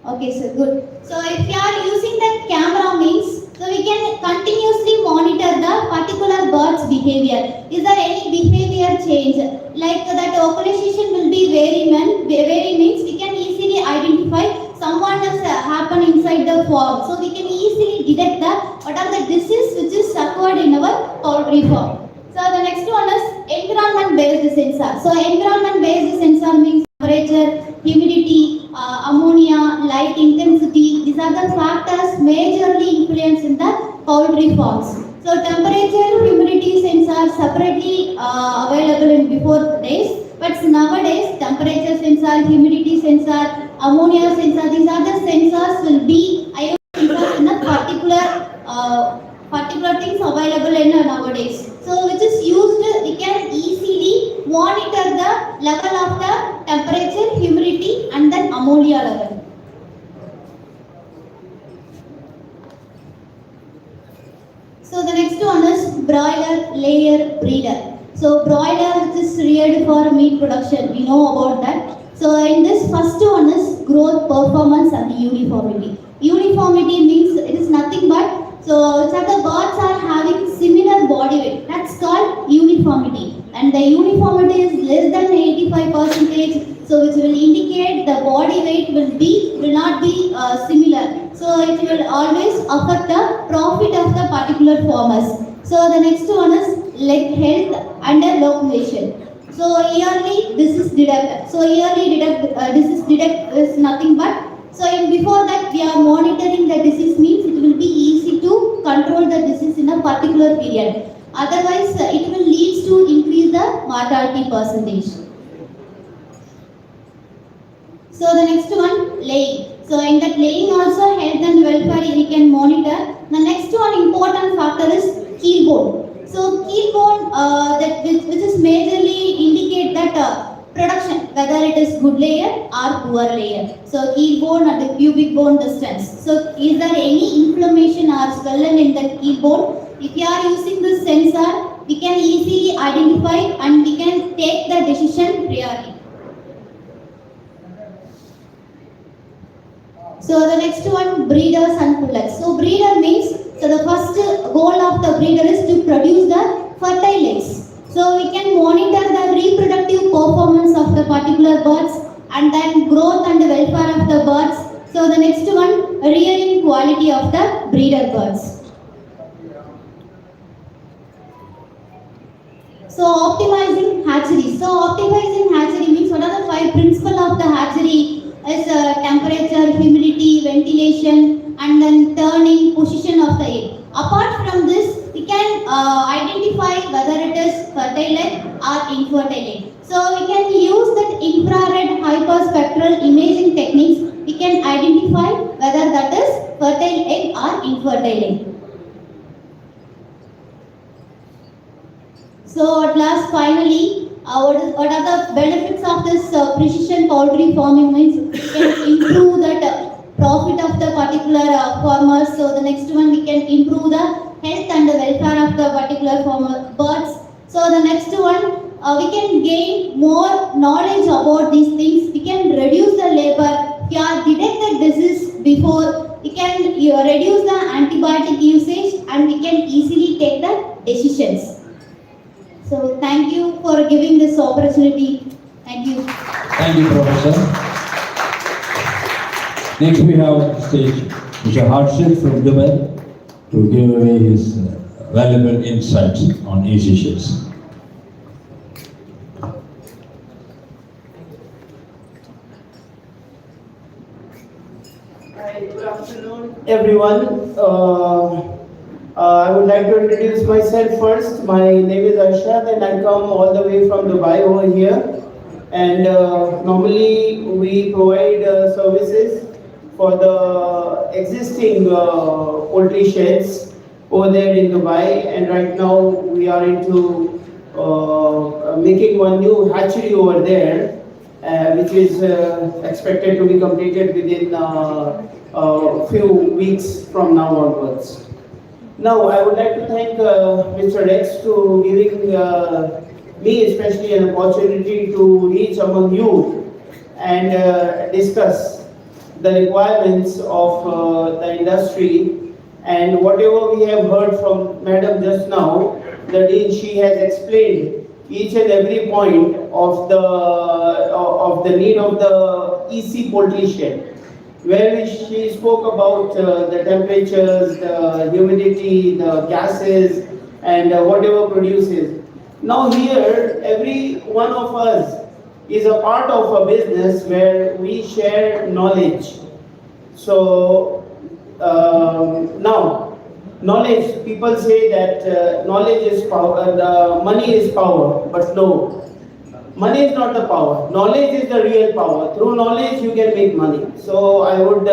Okay, so good. So if you are using that camera means, so we can continuously monitor the particular bird's behavior. Is there any behavior change? Like that vocalization will be vary means we can easily identify someone has happened inside the farm. So we can easily detect the what are the disease which is occurred in our poultry farm. So the next one is environment based sensor. So environment based sensor means temperature, humidity, ammonia, light intensity. These are the factors majorly influence in the poultry farms. So temperature, humidity sensors separately available in before days, but nowadays temperature sensor, humidity sensor, ammonia sensor, these are the sensors will be IoT sensors in a particular things available in nowadays. So which is used, we can easily monitor the level of the temperature, humidity and then ammonia level. So the next one is broiler, layer, breeder. So broiler which is reared for meat production, we know about that. So in this first one is growth, performance and uniformity. Uniformity means it is nothing but so the birds are having similar body weight. That's called uniformity. And the uniformity is less than 85%. So which will indicate the body weight will not be similar. So it will always affect the profit of the particular farmers. So the next one is leg health and locomotion. So yearly disease detect. So yearly disease detect is nothing but. So before that we are monitoring the disease means it will be easy to control the disease in a particular period. Otherwise, it will lead to increase the mortality percentage. So the next one, laying. So in that laying also health and welfare we can monitor. The next one important factor is keel bone. So keel bone which is majorly indicate that production, whether it is good layer or poor layer. So keel bone and the pubic bone distance. So is there any inflammation or swelling in the keel bone? If you are using this sensor, we can easily identify and we can take the decision priorly. So the next one, breeders and pullets. So breeder means, so the first goal of the breeder is to produce the fertile eggs. So we can monitor the reproductive performance of the particular birds and then growth and welfare of the birds. So the next one, rearing quality of the breeder birds. So optimizing hatchery. So optimizing hatchery means what are the 5 principles of the hatchery? Is temperature, humidity, ventilation, and then turning position of the egg. Apart from this, we can identify whether it is fertile egg or infertile egg. So we can use that infrared hyperspectral imaging techniques. We can identify whether that is fertile egg or infertile egg. So at last, finally, what are the benefits of this precision poultry farming means? We can improve that profit of the particular farmers. So the next one, we can improve the health and the welfare of the particular farmer birds. So the next one, we can gain more knowledge about these things. We can reduce the labor. If you are detect the disease before, we can reduce the antibiotic usage and we can easily take the decisions. So thank you for giving this opportunity. Thank you. Thank you, Professor. Next we have on the stage Mr. Harshit from Dubai to give away his valuable insights on easy sheds. Hi, good afternoon, everyone. I would like to introduce myself first. My name is Arshad and I come all the way from Dubai over here. And normally we provide services for the existing poultry sheds over there in Dubai. And right now we are into making one new hatchery over there, which is expected to be completed within a few weeks from now onwards. Now, I would like to thank Mr. Rex to giving me especially an opportunity to reach among you and discuss the requirements of the industry, and whatever we have heard from Madam just now, that she has explained each and every point of the need of the EC poultry shed, where she spoke about the temperatures, the humidity, the gases, and whatever produces. Now here, every one of us is a part of a business where we share knowledge. So now, knowledge, people say that knowledge is power, money is power, but no. Money is not the power. Knowledge is the real power. Through knowledge, you can make money. So I would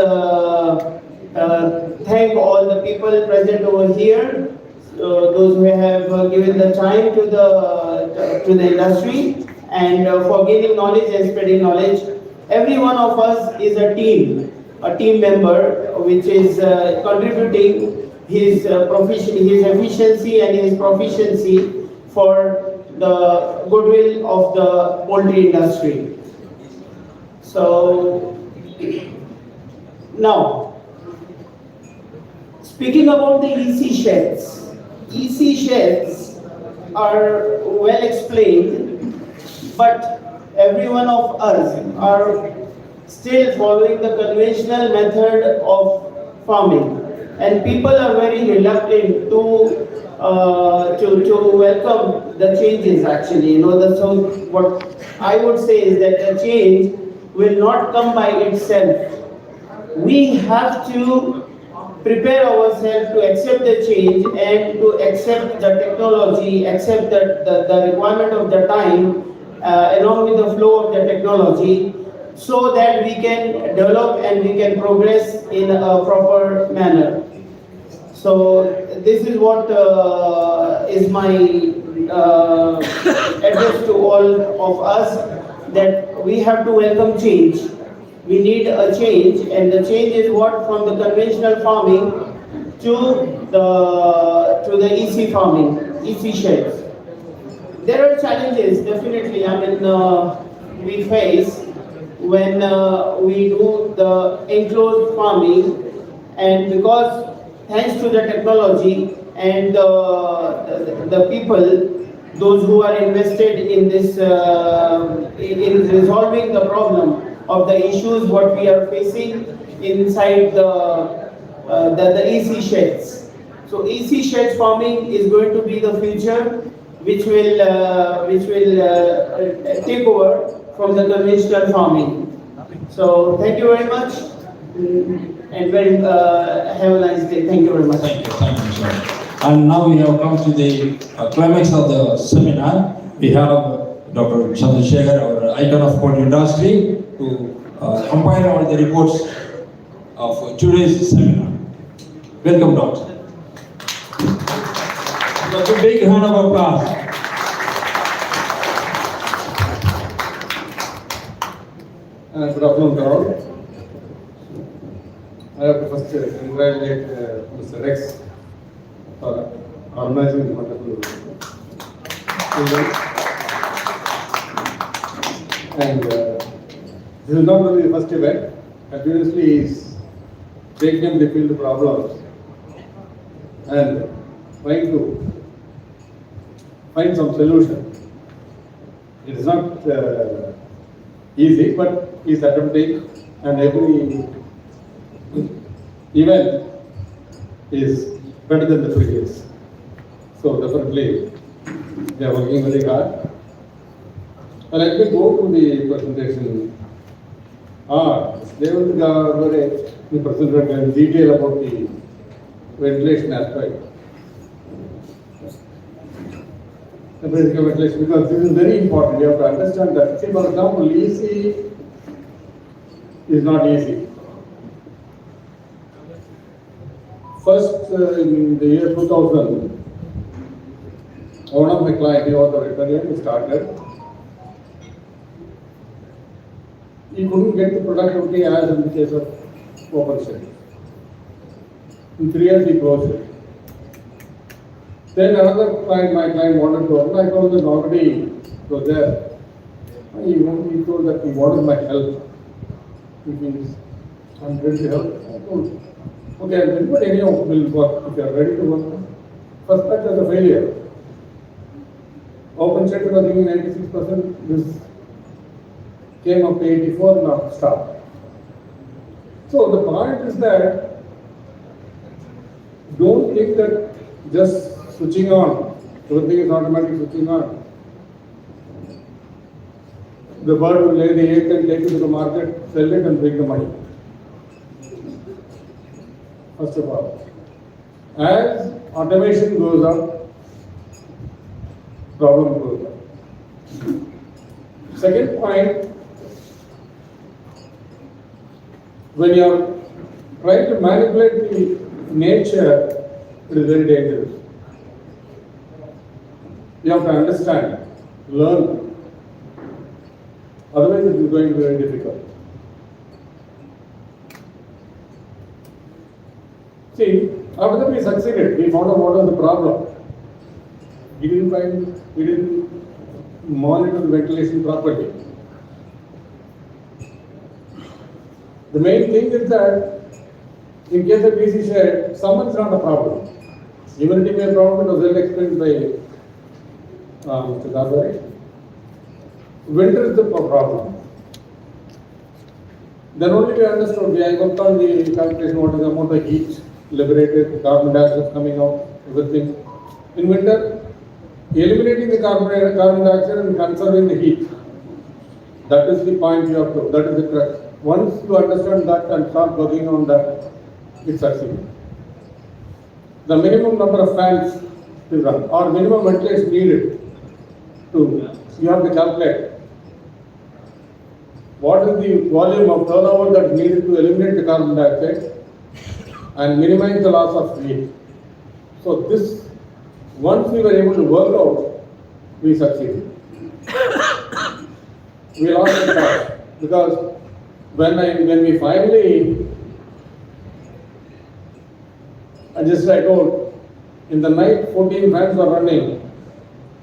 thank all the people present over here, those who have given the time to the industry, and for gaining knowledge and spreading knowledge. Every one of us is a team member, which is contributing his efficiency and his proficiency for the goodwill of the poultry industry. So now, speaking about the EC sheds are well explained, but every one of us are still following the conventional method of farming, and people are very reluctant to welcome the changes. Actually, so what I would say is that the change will not come by itself. We have to prepare ourselves to accept the change and to accept the technology, accept the requirement of the time along with the flow of the technology, so that we can develop and we can progress in a proper manner. So this is what is my address to all of us, that we have to welcome change. We need a change, and the change is what, from the conventional farming to the EC farming, EC sheds. There are challenges, definitely. I mean, we face when we do the enclosed farming, and because thanks to the technology and the people, those who are invested in this, in resolving the problem of the issues what we are facing inside the EC sheds. So EC sheds farming is going to be the future, which will take over from the conventional farming. So thank you very much, and have a nice day. Thank you very much. Thank you, sir. And now we have come to the climax of the seminar. We have Dr. Chandrasekhar, our icon of port industry, to compile all the reports of today's seminar. Welcome, Doctor. A big hand of applause. Good afternoon to all. I have to first congratulate Mr. Rex for organizing the wonderful event. And this is not only the first event, continuously he is taking up the field problems and trying to find some solution. It is not easy, but he is attempting, and every event is better than the previous. So definitely they are working very hard. Let me go to the presentation. They will present in detail about the ventilation aspect. The basic ventilation, because this is very important. You have to understand that. See, for example, EC is not easy. First, in the year 2000, one of my clients, he was a veterinarian, he started. He couldn't get the productivity as in the case of open shed. In 3 years, he closed it. Then another client, my client wanted to open. I told him already was there. He told that he wanted my help. He means, I'm ready to help. I told him, okay, but anyhow will work if you are ready to work. First batch was a failure. Open shed was giving 96%. This came up to 84, now stop. So the point is that don't think that just switching on, everything is automatic switching on. The bird will lay the egg and take it to the market, sell it and bring the money. First of all, as automation goes up, problem goes up. Second point, when you are trying to manipulate the nature, it is very dangerous. You have to understand, learn. Otherwise, it is going to be very difficult. See, after that we succeeded. We found out what was the problem. We didn't monitor the ventilation properly. The main thing is that in case of PC shed, summer is not a problem. Humidity may be a problem, it was well explained by Mr. Garbhari. Winter is the problem. Then only we understood, I worked on the calculation, what is the amount of heat liberated, carbon dioxide coming out, everything. In winter, eliminating the carbon dioxide and conserving the heat. That is the point you have to, that is the crux. Once you understand that and start working on that, it succeeds. the minimum number of fans to run or minimum ventilation needed to, you have to calculate what is the volume of turnover that is needed to eliminate the carbon dioxide and minimize the loss of heat. So this, once we were able to work out, we succeeded. We lost the touch because when we finally, I told, in the night 14 fans were running.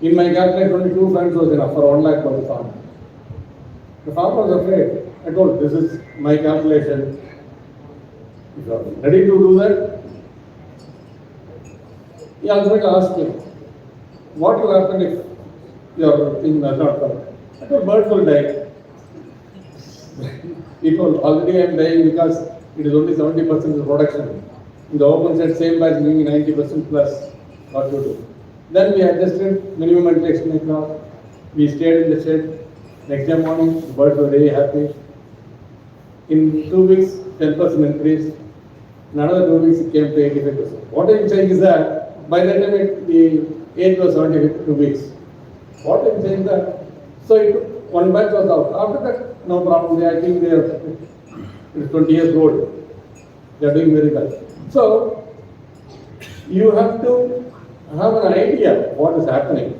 In my calculation, only 2 fans was enough for 1 lakh per farm. The farmer was afraid. I told, this is my calculation. If you are ready to do that, he ultimately asked me, what will happen if your thing does not come? I told, birds will die. He told, already I am dying because it is only 70% of production. In the open set, same batch giving 90% plus. What to do? Then we adjusted minimum ventilation across. We stayed in the shed. Next day morning, the birds were very happy. In 2 weeks, 10% increase. In another 2 weeks, it came to 85%. What I am saying is that by that time, the age was 72 weeks. What I am saying is that, so it, 1 batch was out. After that, no problem. I think they are 20 years old. They are doing very well. So, you have to have an idea what is happening.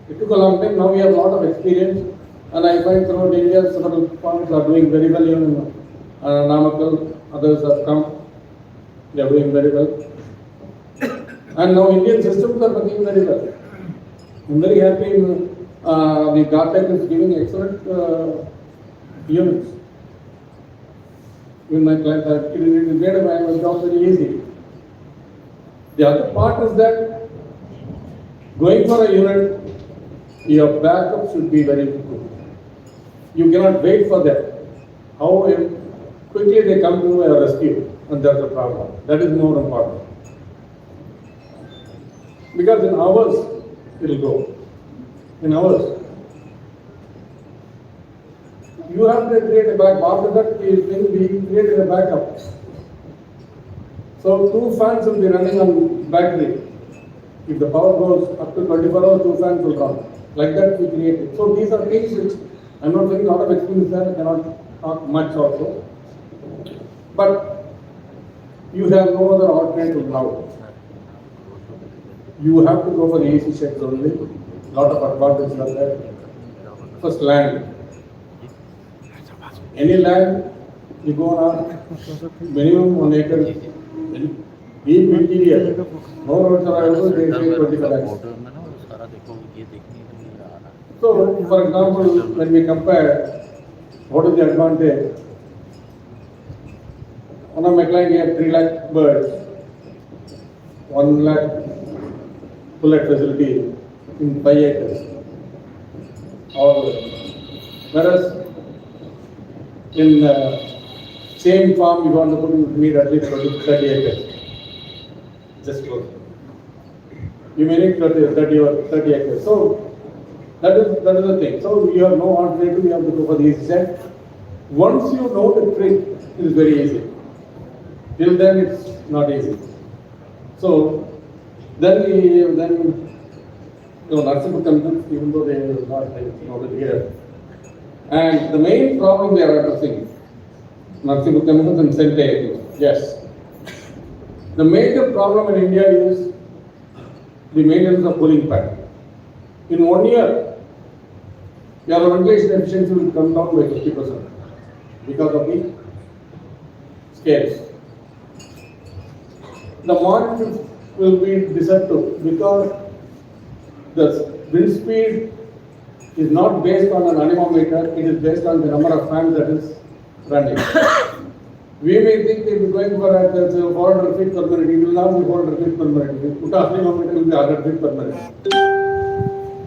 It took a long time. Now we have a lot of experience. And I find throughout India, several farms are doing very well. Even in Namakkal, others have come. They are doing very well. And now Indian systems are working very well. I'm very happy. The GATEC is giving excellent units. Even my clients are, it made my job very easy. The other part is that going for a unit, your backup should be very good. You cannot wait for that. How quickly they come to a rescue when there's a problem. That is more important. Because in hours, it will go. In hours. You have to create a backup. After that, we created a backup. So 2 fans will be running on battery. If the power goes up to 24 hours, 2 fans will run. Like that we created. So these are things which I'm not taking a lot of experience there, I cannot talk much also. But you have no other alternative now. You have to go for the AC sheds only. Lot of advantages are there. First, land. Any land, you go on minimum 1 acre. Deep interior. No roads are available, they say 25 lakhs. So, for example, when we compare, what is the advantage? One of my clients, we have 3 lakh birds, 1 lakh pullet facility in 5 acres. Or, whereas in same farm, you want to put, you need at least 30 acres. Just close. You may need 30 or 30 acres. So, that is the thing. So you have no alternative, you have to go for the easy set. Once you know the trick, it is very easy. Till then it's not easy. So then Narsipur comes, even though they are not here. And the main problem they are addressing, Narsipur chemicals and Sente, yes. The major problem in India is the maintenance of cooling pad. In 1 year, your ventilation efficiency will come down by 50% because of the scales. The market will be deceptive because the wind speed is not based on an anemometer, it is based on the number of fans that is running. We may think if we are going for 400 feet per minute, it will not be 400 feet per minute. If we put an anemometer, it will be 100 feet per minute.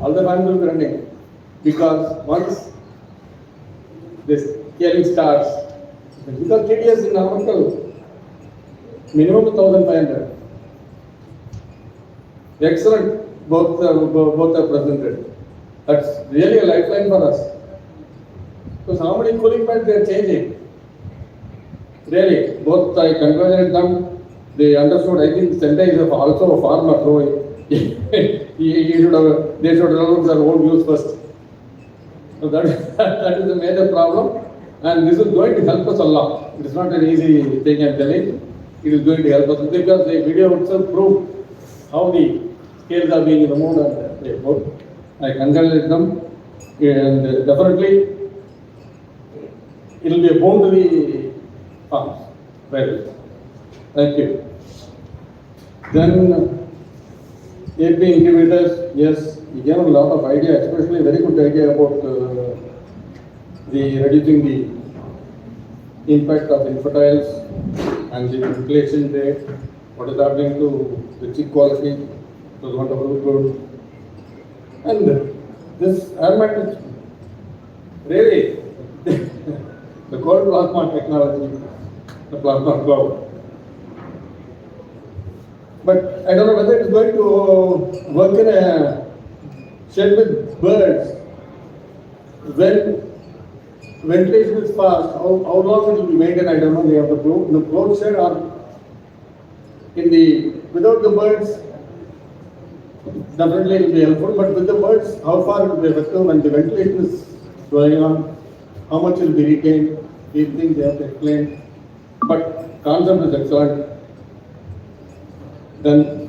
All the fans will be running. Because once this scaling starts, because TDS in Namakkal, minimum 1,500. Excellent, both are presented. That's really a lifeline for us. So how many cooling pads they are changing? Really, both I congratulate them. they understood. I think Sendai is also a farmer, so he should have, they should develop their own views first. So that is the major problem, and this is going to help us a lot. It is not an easy thing, I'm telling. It is going to help us because the video itself proved how the scales are being removed and they work. I congratulate them, and definitely it will be a boon to the farms. Right. Thank you. Then AP incubators, yes, we gave a lot of idea, especially very good idea about the reducing the impact of infertiles and the inflation rate, what is happening to the chick quality, it was wonderful, good. And this air management, really, the cold plasma technology, the plasma cloud. But I don't know whether it's going to work in a shed with birds. When ventilation is fast, how long it will be maintained, I don't know. They have to prove. In the closed shed or in the, without the birds, definitely it will be helpful. But with the birds, how far it will be effective when the ventilation is going on, how much will be retained, these things they have to explain. But concept is excellent. Then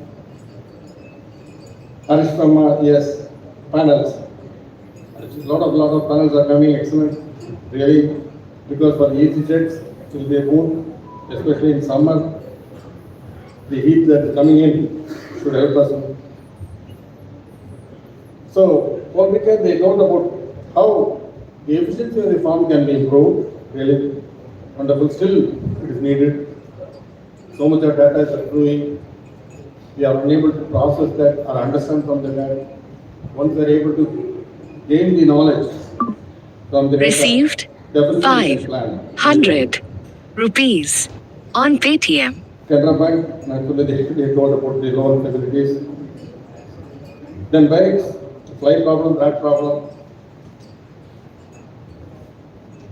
Harish from yes, panels. A lot of panels are coming, excellent, really, because for easy sheds it will be a boon, especially in summer. The heat that is coming in should help us. So, what we can, they talked about how the efficiency of the farm can be improved, really wonderful. Still, it is needed. So much of data is accruing. We are unable to process that or understand from the data. Once we are able to gain the knowledge from the data, Received 500 rupees on Paytm. Canara Bank, naturally they told about the loan facilities. Then bikes, fly problem, rat problem.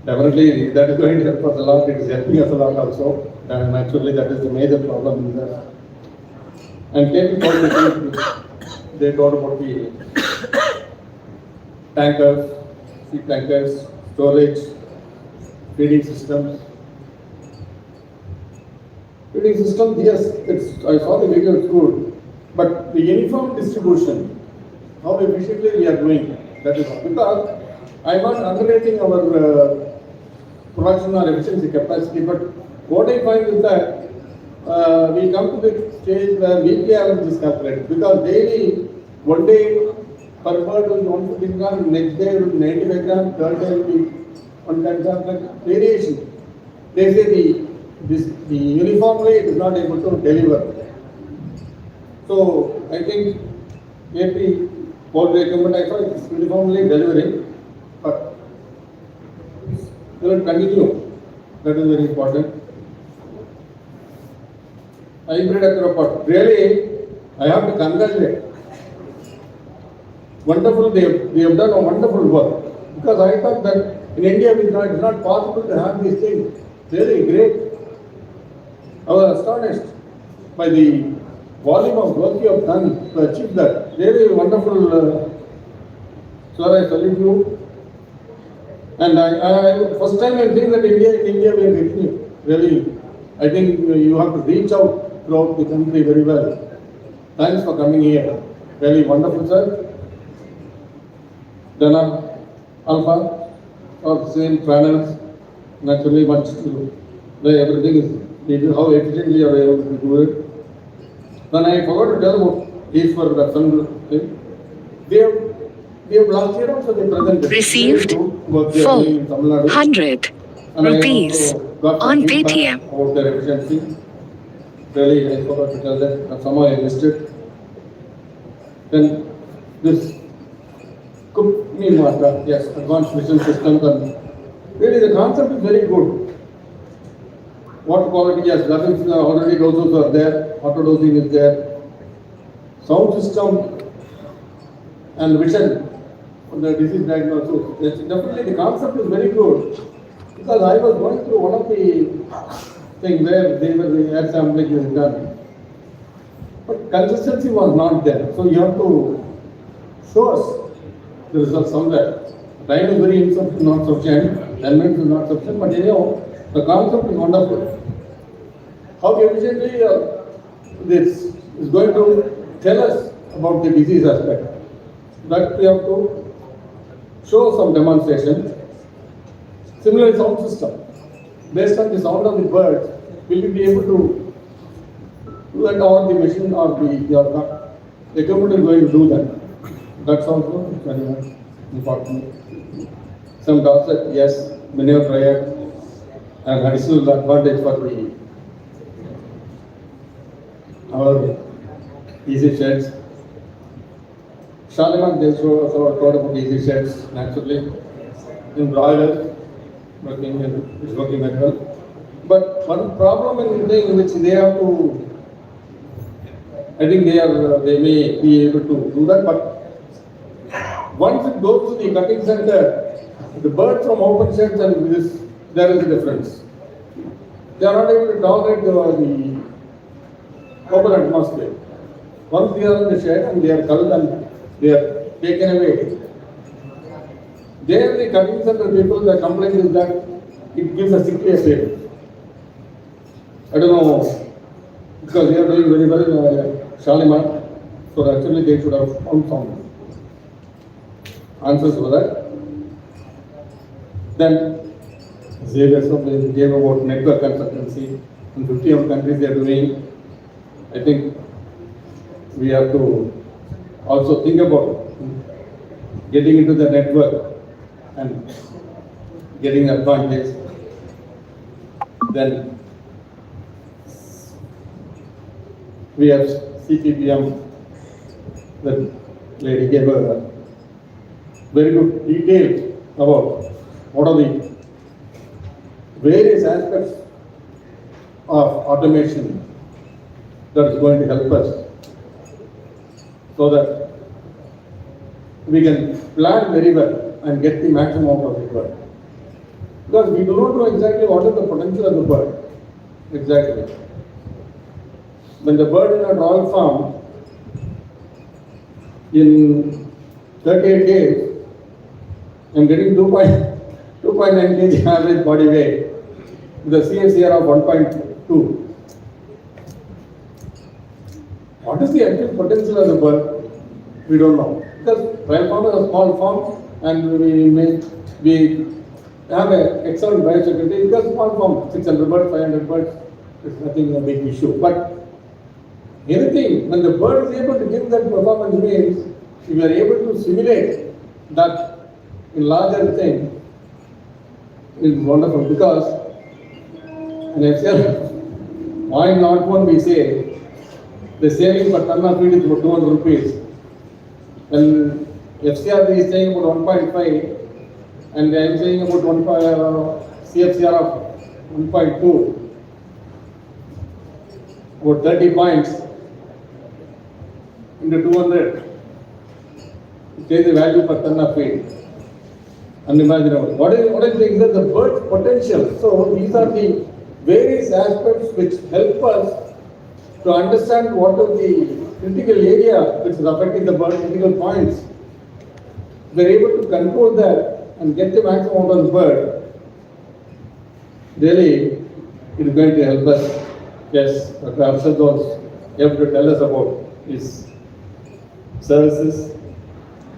Definitely that is going to help us a lot. It is helping us a lot also. And naturally that is the major problem in that. And they talked about the tankers, sea tankers, storage, feeding systems. Feeding systems, yes, I saw the video, it's good. But the uniform distribution, how efficiently we are doing, that is all. Because I am not underrating our production or efficiency capacity, but what I find is that we come to the stage where weekly average is calculated, because daily, one day per bird will be 150 grams, next day will be 95 grams, third day will be 110 grams, like variation. They say the uniformly it is not able to deliver. So I think maybe poultry equipment I find is uniformly delivering, but it will continue. That is very important. Hybrid acropod. Really, I have to congratulate. Wonderful, they have done a wonderful work. Because I thought that in India it is not possible to have these things. Really great. I was astonished by the volume of work you have done to achieve that. Really wonderful. Sir, I salute you. And I first time I think that in India we are getting it. Really, I think you have to reach out throughout the country very well. Thanks for coming here. Really wonderful, sir. Then Alpha, or same panels, naturally much to everything is needed, how efficiently are able to do it. Then I forgot to tell about these for the sun thing. They have last year also they presented. Received 400 rupees on Paytm. About their efficiency. Really, I forgot to tell that, and somehow I missed it. Then this yes, advanced vision systems, and really the concept is very good. Water quality, yes, that is already doses are there, auto dosing is there. Sound system and vision for the disease diagnosis. Yes, definitely the concept is very good. Because I was going through one of the things where the air sampling is done. But consistency was not there. So you have to show us the results somewhere. Time is very not sufficient, element is not sufficient, but anyhow, the concept is wonderful. How efficiently this is going to tell us about the disease aspect. That we have to show some demonstration. Similar sound system. Based on the sound of the birds, will you be able to do that, or the machine or the equipment is going to do that? That's also very much important. Some dogs said yes, many are tried, and additional advantage for our easy sheds. Shalimar, they show us about easy sheds naturally. In broilers, it's working very well. But one problem in thing which they have to, I think they may be able to do that, but once it goes to the cutting center, the bird from open sheds and this, there is a difference. They are not able to tolerate the open atmosphere. Once they are in the shed and they are culled and they are taken away, there the cutting center people, the complaint is that it gives a sickly appearance. I don't know, because they are doing very well Shalimar, so actually they should have found some answers for that. Then Xavier gave about network consultancy. In 50 countries they are doing. I think we have to also think about getting into the network and getting advantage. Then we have CPPM. The lady gave a very good detail about what are the various aspects of automation that is going to help us so that we can plan very well and get the maximum out of the bird. Because we do not know exactly what is the potential of the bird. Exactly. When the bird in a royal farm, in 38 days, I am getting 2.9 kg average body weight with a CFCR of 1.2. What is the actual potential of the bird? We don't know. Because royal farm is a small farm and we have an excellent biosecurity because small farm, 600 birds, 500 birds, is nothing a big issue. But anything, when the bird is able to give that performance means, if you are able to simulate that in larger thing, is wonderful because in FCR 0.01 we say the saving per ton of feed is about 200 rupees. When FCR is saying about 1.5 and I am saying about CFCR of 1.2, about 30 points into 200. Change the value per ton of feed. Unimaginable. What is the bird's potential? So these are the various aspects which help us to understand what is the critical area which is affecting the bird, critical points. We are able to control that and get the maximum out of the bird. Really, it is going to help us. Yes, Dr. Arshad was able to tell us about his services.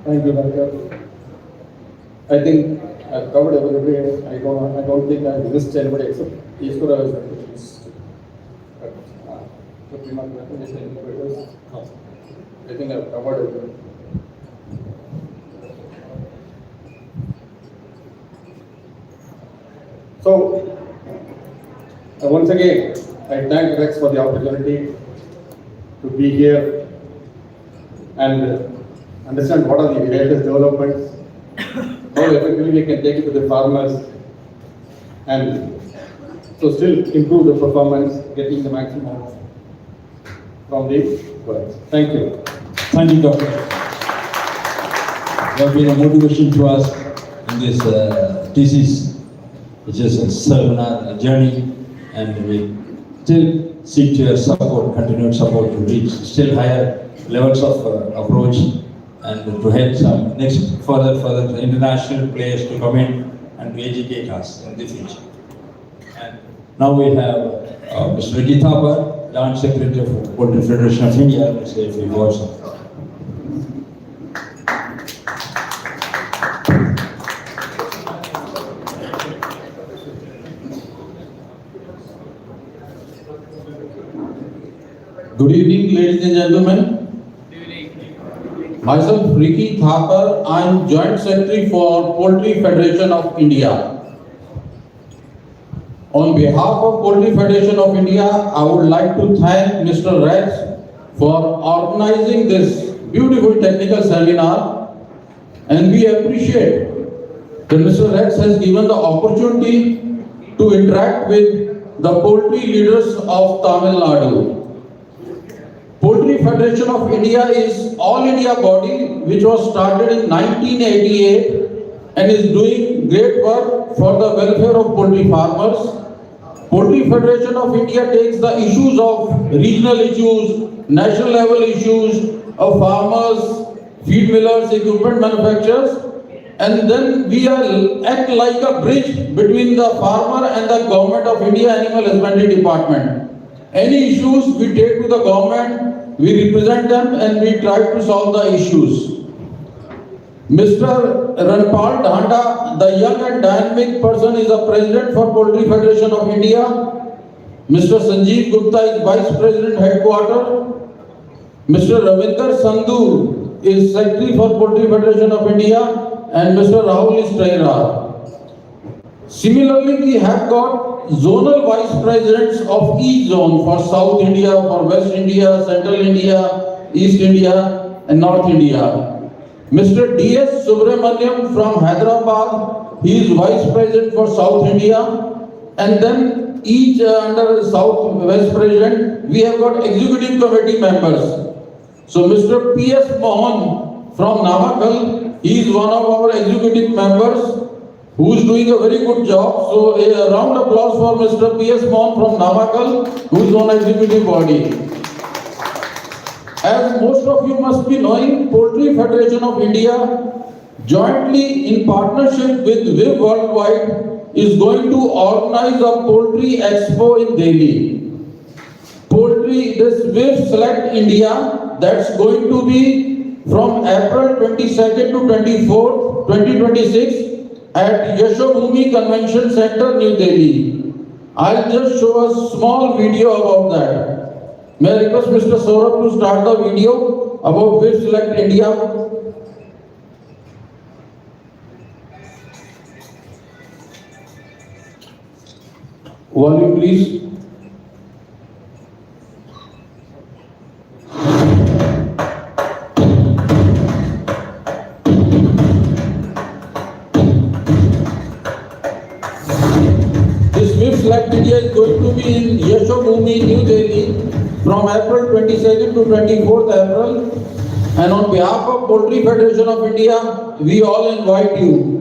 Thank you, Doctor. I think I've covered everybody. I don't think I've missed anybody except Ishwara has missed. I think I've covered everybody. So, once again, I thank Rex for the opportunity to be here and understand what are the latest developments, how effectively we can take it to the farmers, and so still improve the performance, getting the maximum from the birds. Thank you. Thank you, Doctor. You have been a motivation to us in this thesis, which is a seminar, a journey, and we still seek your support, continued support to reach still higher levels of approach and to help some next further international players to come in and to educate us in the future. And now we have Mr. Ricky Thapar, Joint Secretary of Poultry Federation of India, to say a few words. Good evening, ladies and gentlemen. Myself, Ricky Thapar, I am Joint Secretary for Poultry Federation of India. On behalf of Poultry Federation of India, I would like to thank Mr. Rex for organizing this beautiful technical seminar, and we appreciate that Mr. Rex has given the opportunity to interact with the poultry leaders of Tamil Nadu. Poultry Federation of India is all India body which was started in 1988 and is doing great work for the welfare of poultry farmers. Poultry Federation of India takes the issues of regional issues, national level issues of farmers, feed millers, equipment manufacturers, and then we act like a bridge between the farmer and the government of India Animal Husbandry Department. Any issues we take to the government, we represent them and we try to solve the issues. Mr. Ranpal Dhanda, the young and dynamic person, is the President for Poultry Federation of India. Mr. Sanjeev Gupta is Vice President Headquarters. Mr. Ravinder Sandhu is Secretary for Poultry Federation of India, and Mr. Rahul is Treasurer. Similarly, we have got zonal vice presidents of each zone for South India, for West India, Central India, East India, and North India. Mr. D.S. Subramaniam from Hyderabad, he is Vice President for South India, and then each under South West President, we have got Executive Committee members. So Mr. P.S. Mohan from Namakkal, he is one of our executive members who is doing a very good job. So a round of applause for Mr. P.S. Mohan from Namakkal, who is on executive body. As most of you must be knowing, Poultry Federation of India, jointly in partnership with WIV Worldwide, is going to organize a Poultry Expo in Delhi. This WIV Select India, that's going to be from April 22nd to 24th, 2026 at Yashobhumi Convention Center, New Delhi. I'll just show a small video about that. May I request Mr. Saurabh to start the video about WIV Select India. Volume please. This WIV Select India is going to be in Yashobhumi, New Delhi, from April 22nd to 24th April, and on behalf of Poultry Federation of India, we all invite you.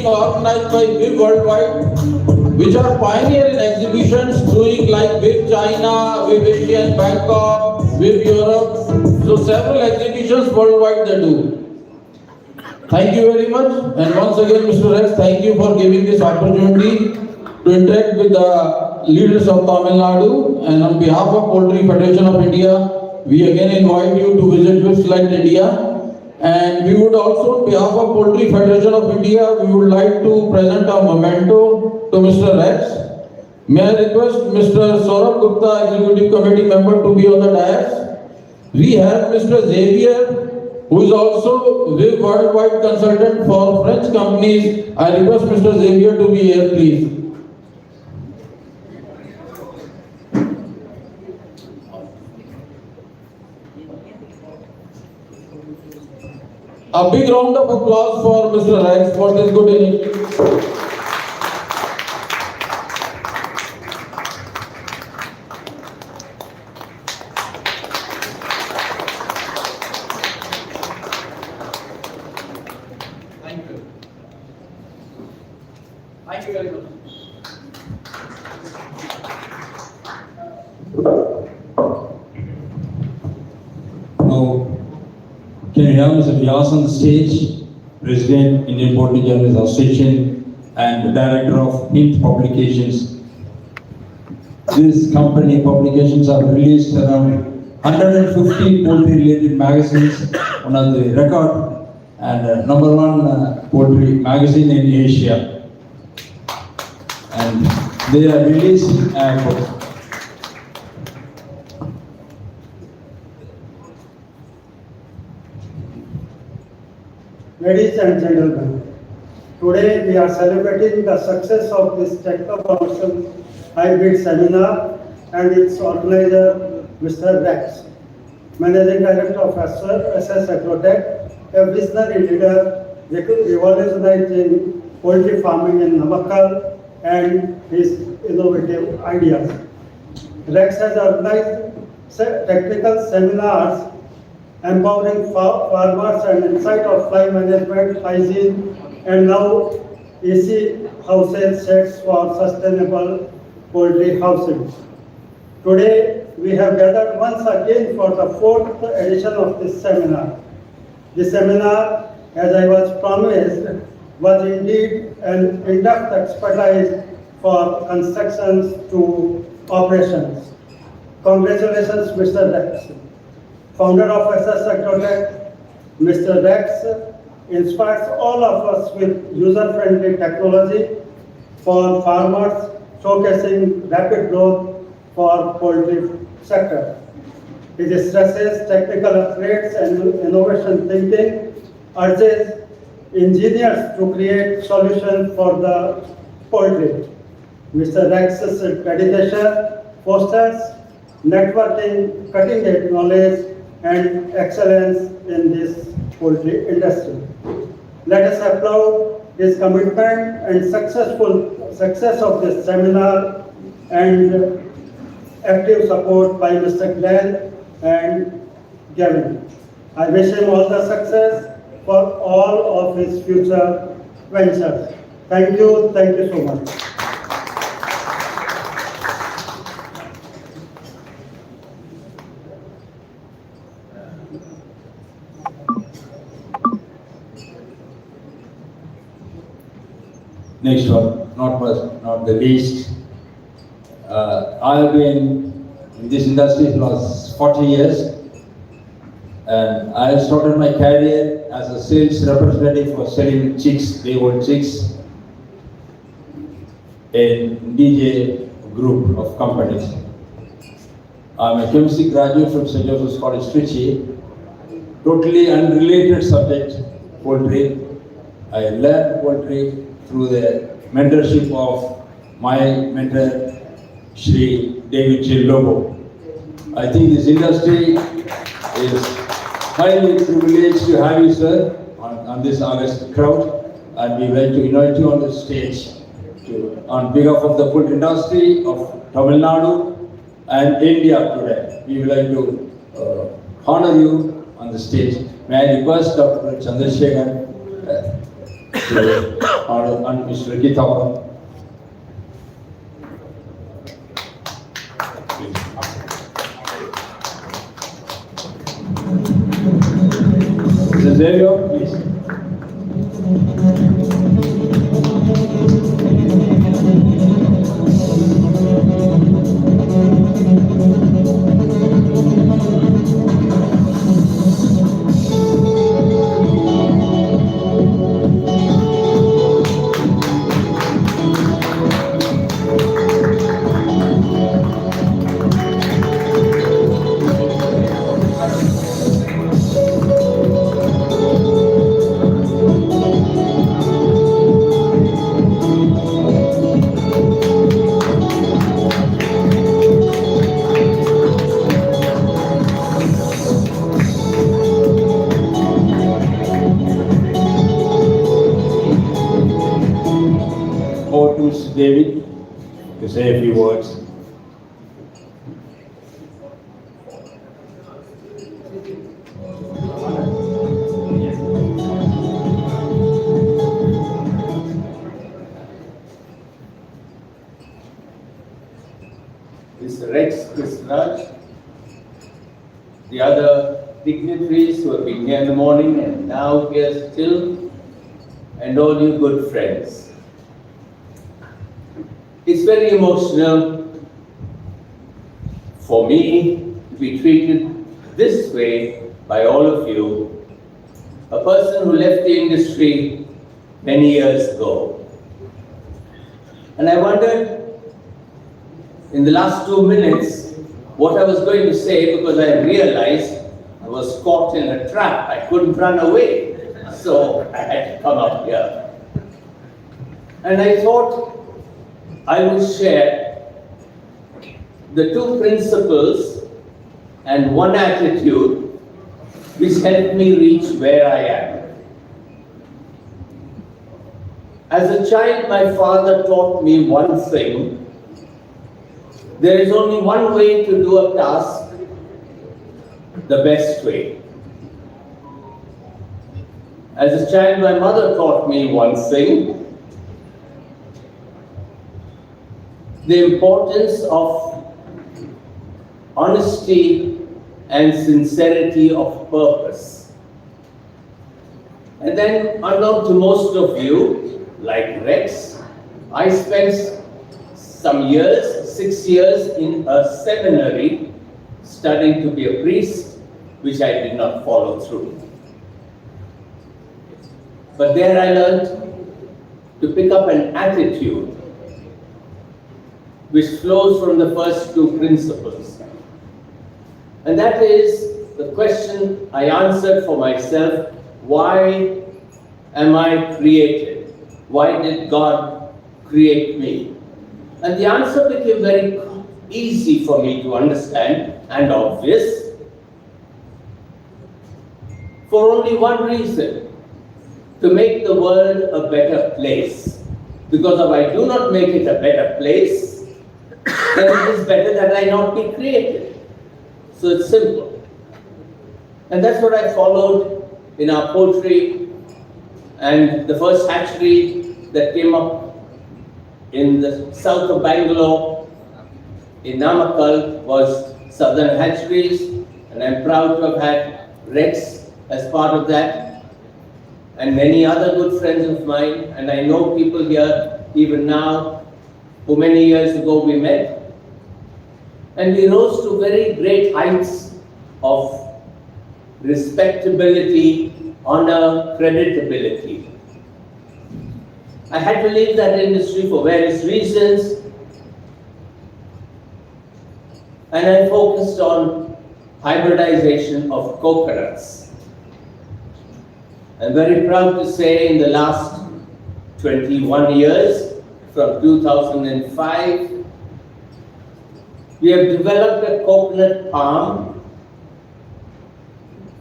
Organized by WIV Worldwide, which are pioneer in exhibitions doing like WIV China, WIV Asia in Bangkok, WIV Europe. So several exhibitions worldwide they do. Thank you very much, and once again Mr. Rex, thank you for giving this opportunity to interact with the leaders of Tamil Nadu, and on behalf of Poultry Federation of India, we again invite you to visit WIV Select India. And we would also, on behalf of Poultry Federation of India, we would like to present a memento to Mr. Rex. May I request Mr. Saurabh Gupta, Executive Committee member, to be on the dais. We have Mr. Xavier, who is also WIV Worldwide consultant for French companies. I request Mr. Xavier to be here, please. A big round of applause for Mr. Rex for this good initiative. Thank you. Thank you very much. Now, can you have Mr. Vyas on the stage, President, Indian Botanical Journalists Association, and Director of Hint Publications. This company publications have released around 150 poultry-related magazines, one of the record and number one poultry magazine in Asia. And they are releasing Ladies and gentlemen, today we are celebrating the success of this Techno Commercial Hybrid Seminar and its organizer, Mr. Rex, Managing Director of SS Agrotech, a visionary leader revolutionizing poultry farming in Namakkal and his innovative ideas. Rex has organized technical seminars empowering farmers and insight of fly management, hygiene, and now AC houses sets for sustainable poultry housing. Today, we have gathered once again for the 4th edition of this seminar. The seminar, as I was promised, was indeed an in-depth expertise for constructions to operations. Congratulations, Mr. Rex. Founder of SS Agrotech, Mr. Rex inspires all of us with user-friendly technology for farmers, showcasing rapid growth for poultry sector. It stresses technical upgrades and innovation thinking, urges engineers to create solutions for the poultry. Mr. Rex's dedication fosters networking, cutting-edge knowledge, and excellence in this poultry industry. Let us applaud his commitment and success of this seminar and active support by Mr. Glenn and Gavin. I wish him all the success for all of his future ventures. Thank you so much. Next one, not the least. I have been in this industry for last 40 years, and I started my career as a sales representative for selling chicks, day-old chicks, in DJ group of companies. I'm a chemistry graduate from St. Joseph's College, Trichy. Totally unrelated subject, poultry. I learned poultry through the mentorship of my mentor, Shri David J. Lobo. I think this industry is highly privileged to have you, sir, on this August crowd, and we would like to invite you on the stage on behalf of the food industry of Tamil Nadu and India today. We would like to honor you on the stage. May I request Dr. Chandrasekhar to honor and Mr. Githa. Mr. Xavier, please. is Rex Krishnaraj, the other dignitaries who have been here in the morning and now here still, and all you good friends. It's very emotional for me to be treated this way by all of you, a person who left the industry many years ago. And I wondered in the last 2 minutes what I was going to say, because I realized I was caught in a trap. I couldn't run away, so I had to come up here. And I thought I would share the 2 principles and 1 attitude which helped me reach where I am. As a child, my father taught me one thing: there is only one way to do a task the best way. As a child, my mother taught me one thing: the importance of honesty and sincerity of purpose. And then, unknown to most of you, like Rex, I spent some years, 6 years, in a seminary studying to be a priest, which I did not follow through. But there I learned to pick up an attitude which flows from the first 2 principles. And that is the question I answered for myself: why am I created? Why did God create me? And the answer became very easy for me to understand and obvious, for only one reason: to make the world a better place. Because if I do not make it a better place, then it is better that I not be created. So it's simple. And that's what I followed in our poultry. And the first hatchery that came up in the south of Bangalore, in Namakkal, was Southern Hatcheries. And I'm proud to have had Rex as part of that, and many other good friends of mine. And I know people here even now who many years ago we met. And we rose to very great heights of respectability, honor, creditability. I had to leave that industry for various reasons, and I focused on hybridization of coconuts. I'm very proud to say in the last 21 years, from 2005, we have developed a coconut palm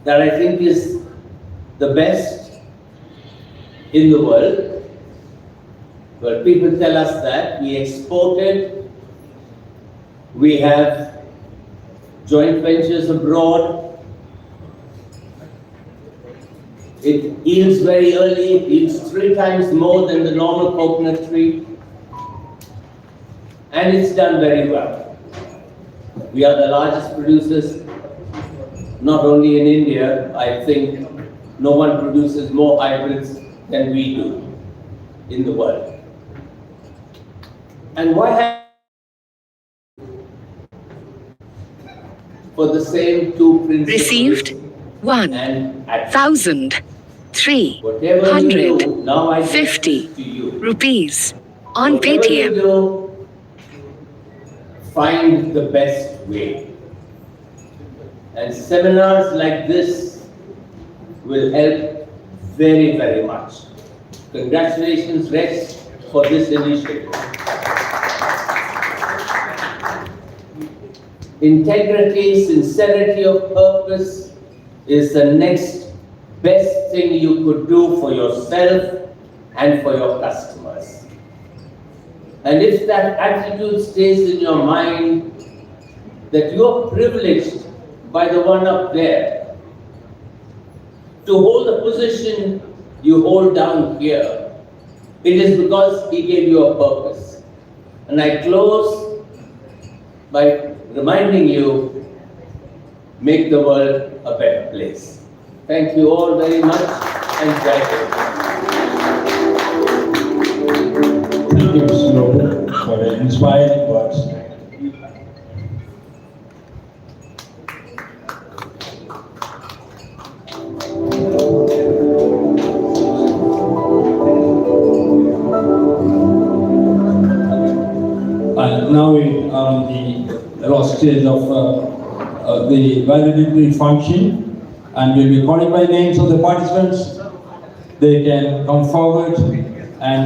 that I think is the best in the world. But people tell us that. We export it. We have joint ventures abroad. It yields very early. It yields 3 times more than the normal coconut tree. And it's done very well. We are the largest producers, not only in India. I think no one produces more hybrids than we do in the world. And why have for the same 2 principles? Received and 1,350 rupees on Paytm. Find the best way. And seminars like this will help very, very much. Congratulations, Rex, for this initiative. Integrity, sincerity of purpose is the next best thing you could do for yourself and for your customers. And if that attitude stays in your mind, that you are privileged by the one up there to hold the position you hold down here, it is because he gave you a purpose. And I close by reminding you, make the world a better place. Thank you all very much and Jai Hind. Thank you, Mr. Logan, for the inspiring words. Now we are on the last stage of the valedictory function, and we'll be calling by names of the participants. They can come forward and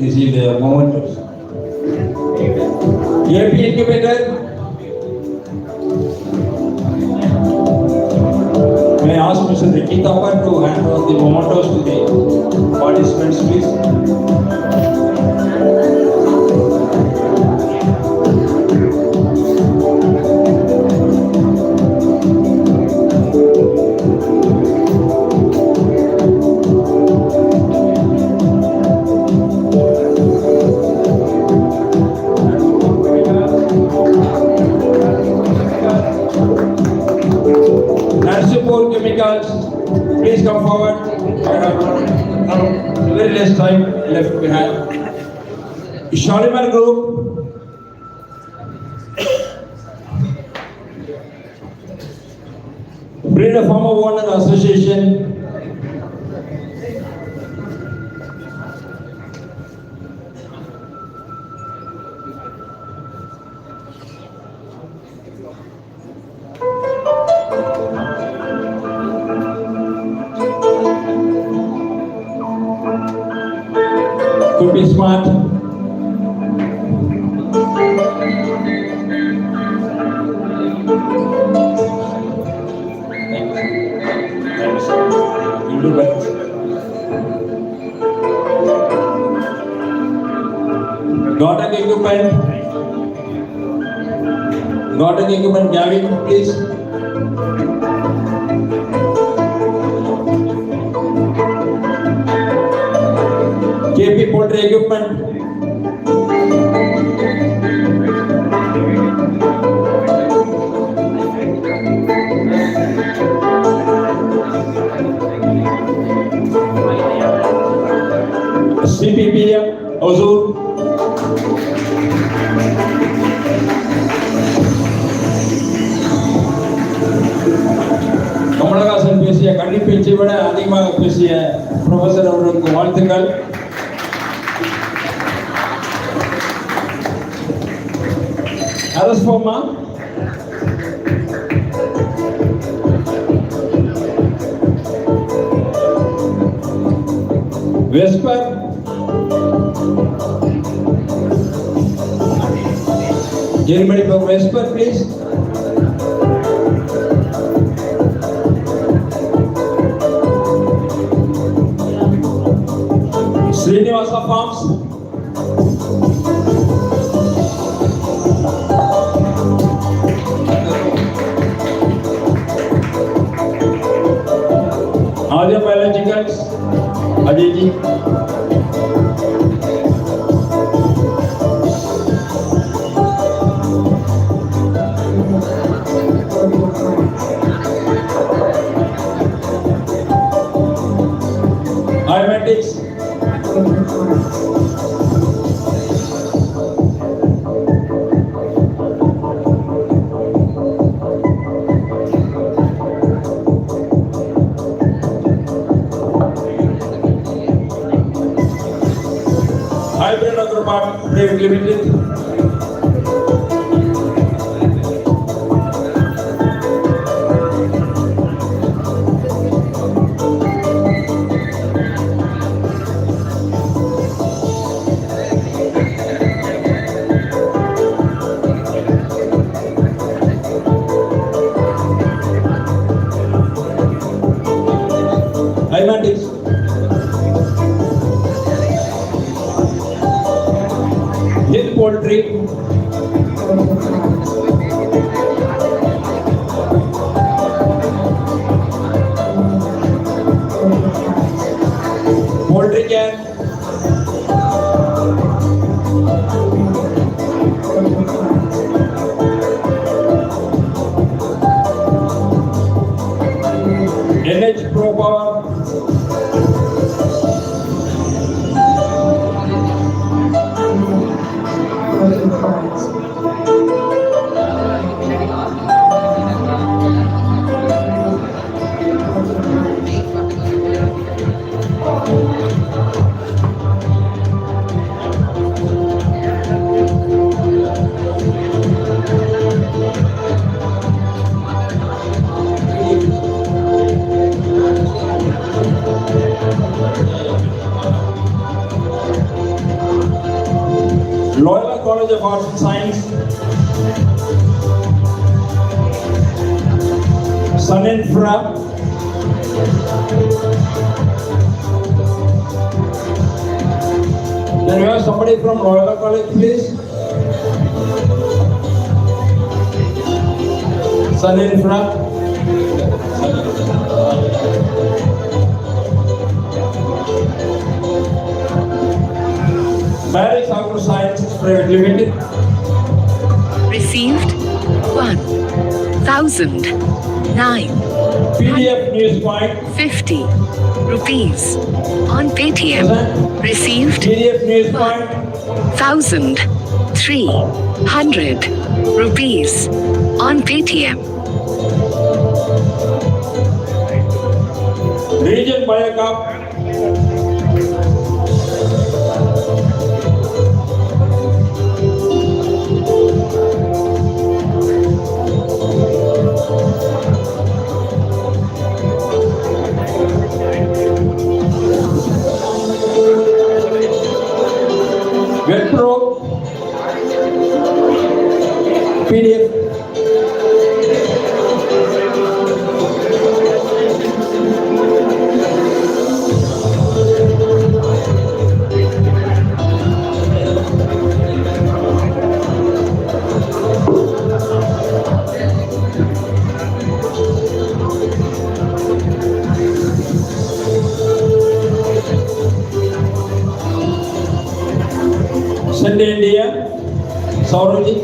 receive their mementos. AP incubator. May I ask Mr. Ricky Tapar to hand over the mementos to the participants, please? Chemicals, please come forward. Very less time left behind. Shalimar Group. Breeder Farmer Owner Association. Could be smart. You'll do better. Garden equipment. Garden equipment, Gavin, please. KP Poultry Equipment. CPPM, Ozur. Kamal Haasan பேசிய கன்னி பேச்சை விட அதிகமாக பேசிய professor அவர்களுக்கு வாழ்த்துக்கள். Alice Forma. Vesper. Anybody from Vesper, please? Srinivasa Farms. Arya Biologicals, Ajay ji. Aromatics. Hybrid Agropart Private Limited. Hymatics. Hill College of Arts and Science, Sun Infra, can we have somebody from Loyola College, please? Sun Infra. Barracks Agro Sciences Private Limited. Received 1,009 PDF News Point. 50 rupees on Paytm. Received PDF News Point. 1,300 rupees on Paytm. Region Biocop. Wipro. PDF. Send India, Sauraji.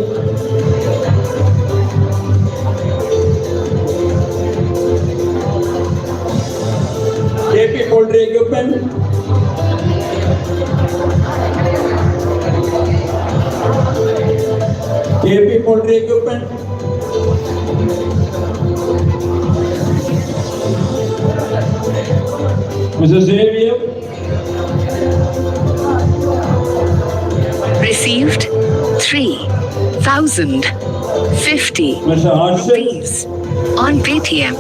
KP Poultry Equipment. KP Poultry Equipment. Mr. Xavier. Received 3,050 Mr. Arshad. rupees on Paytm.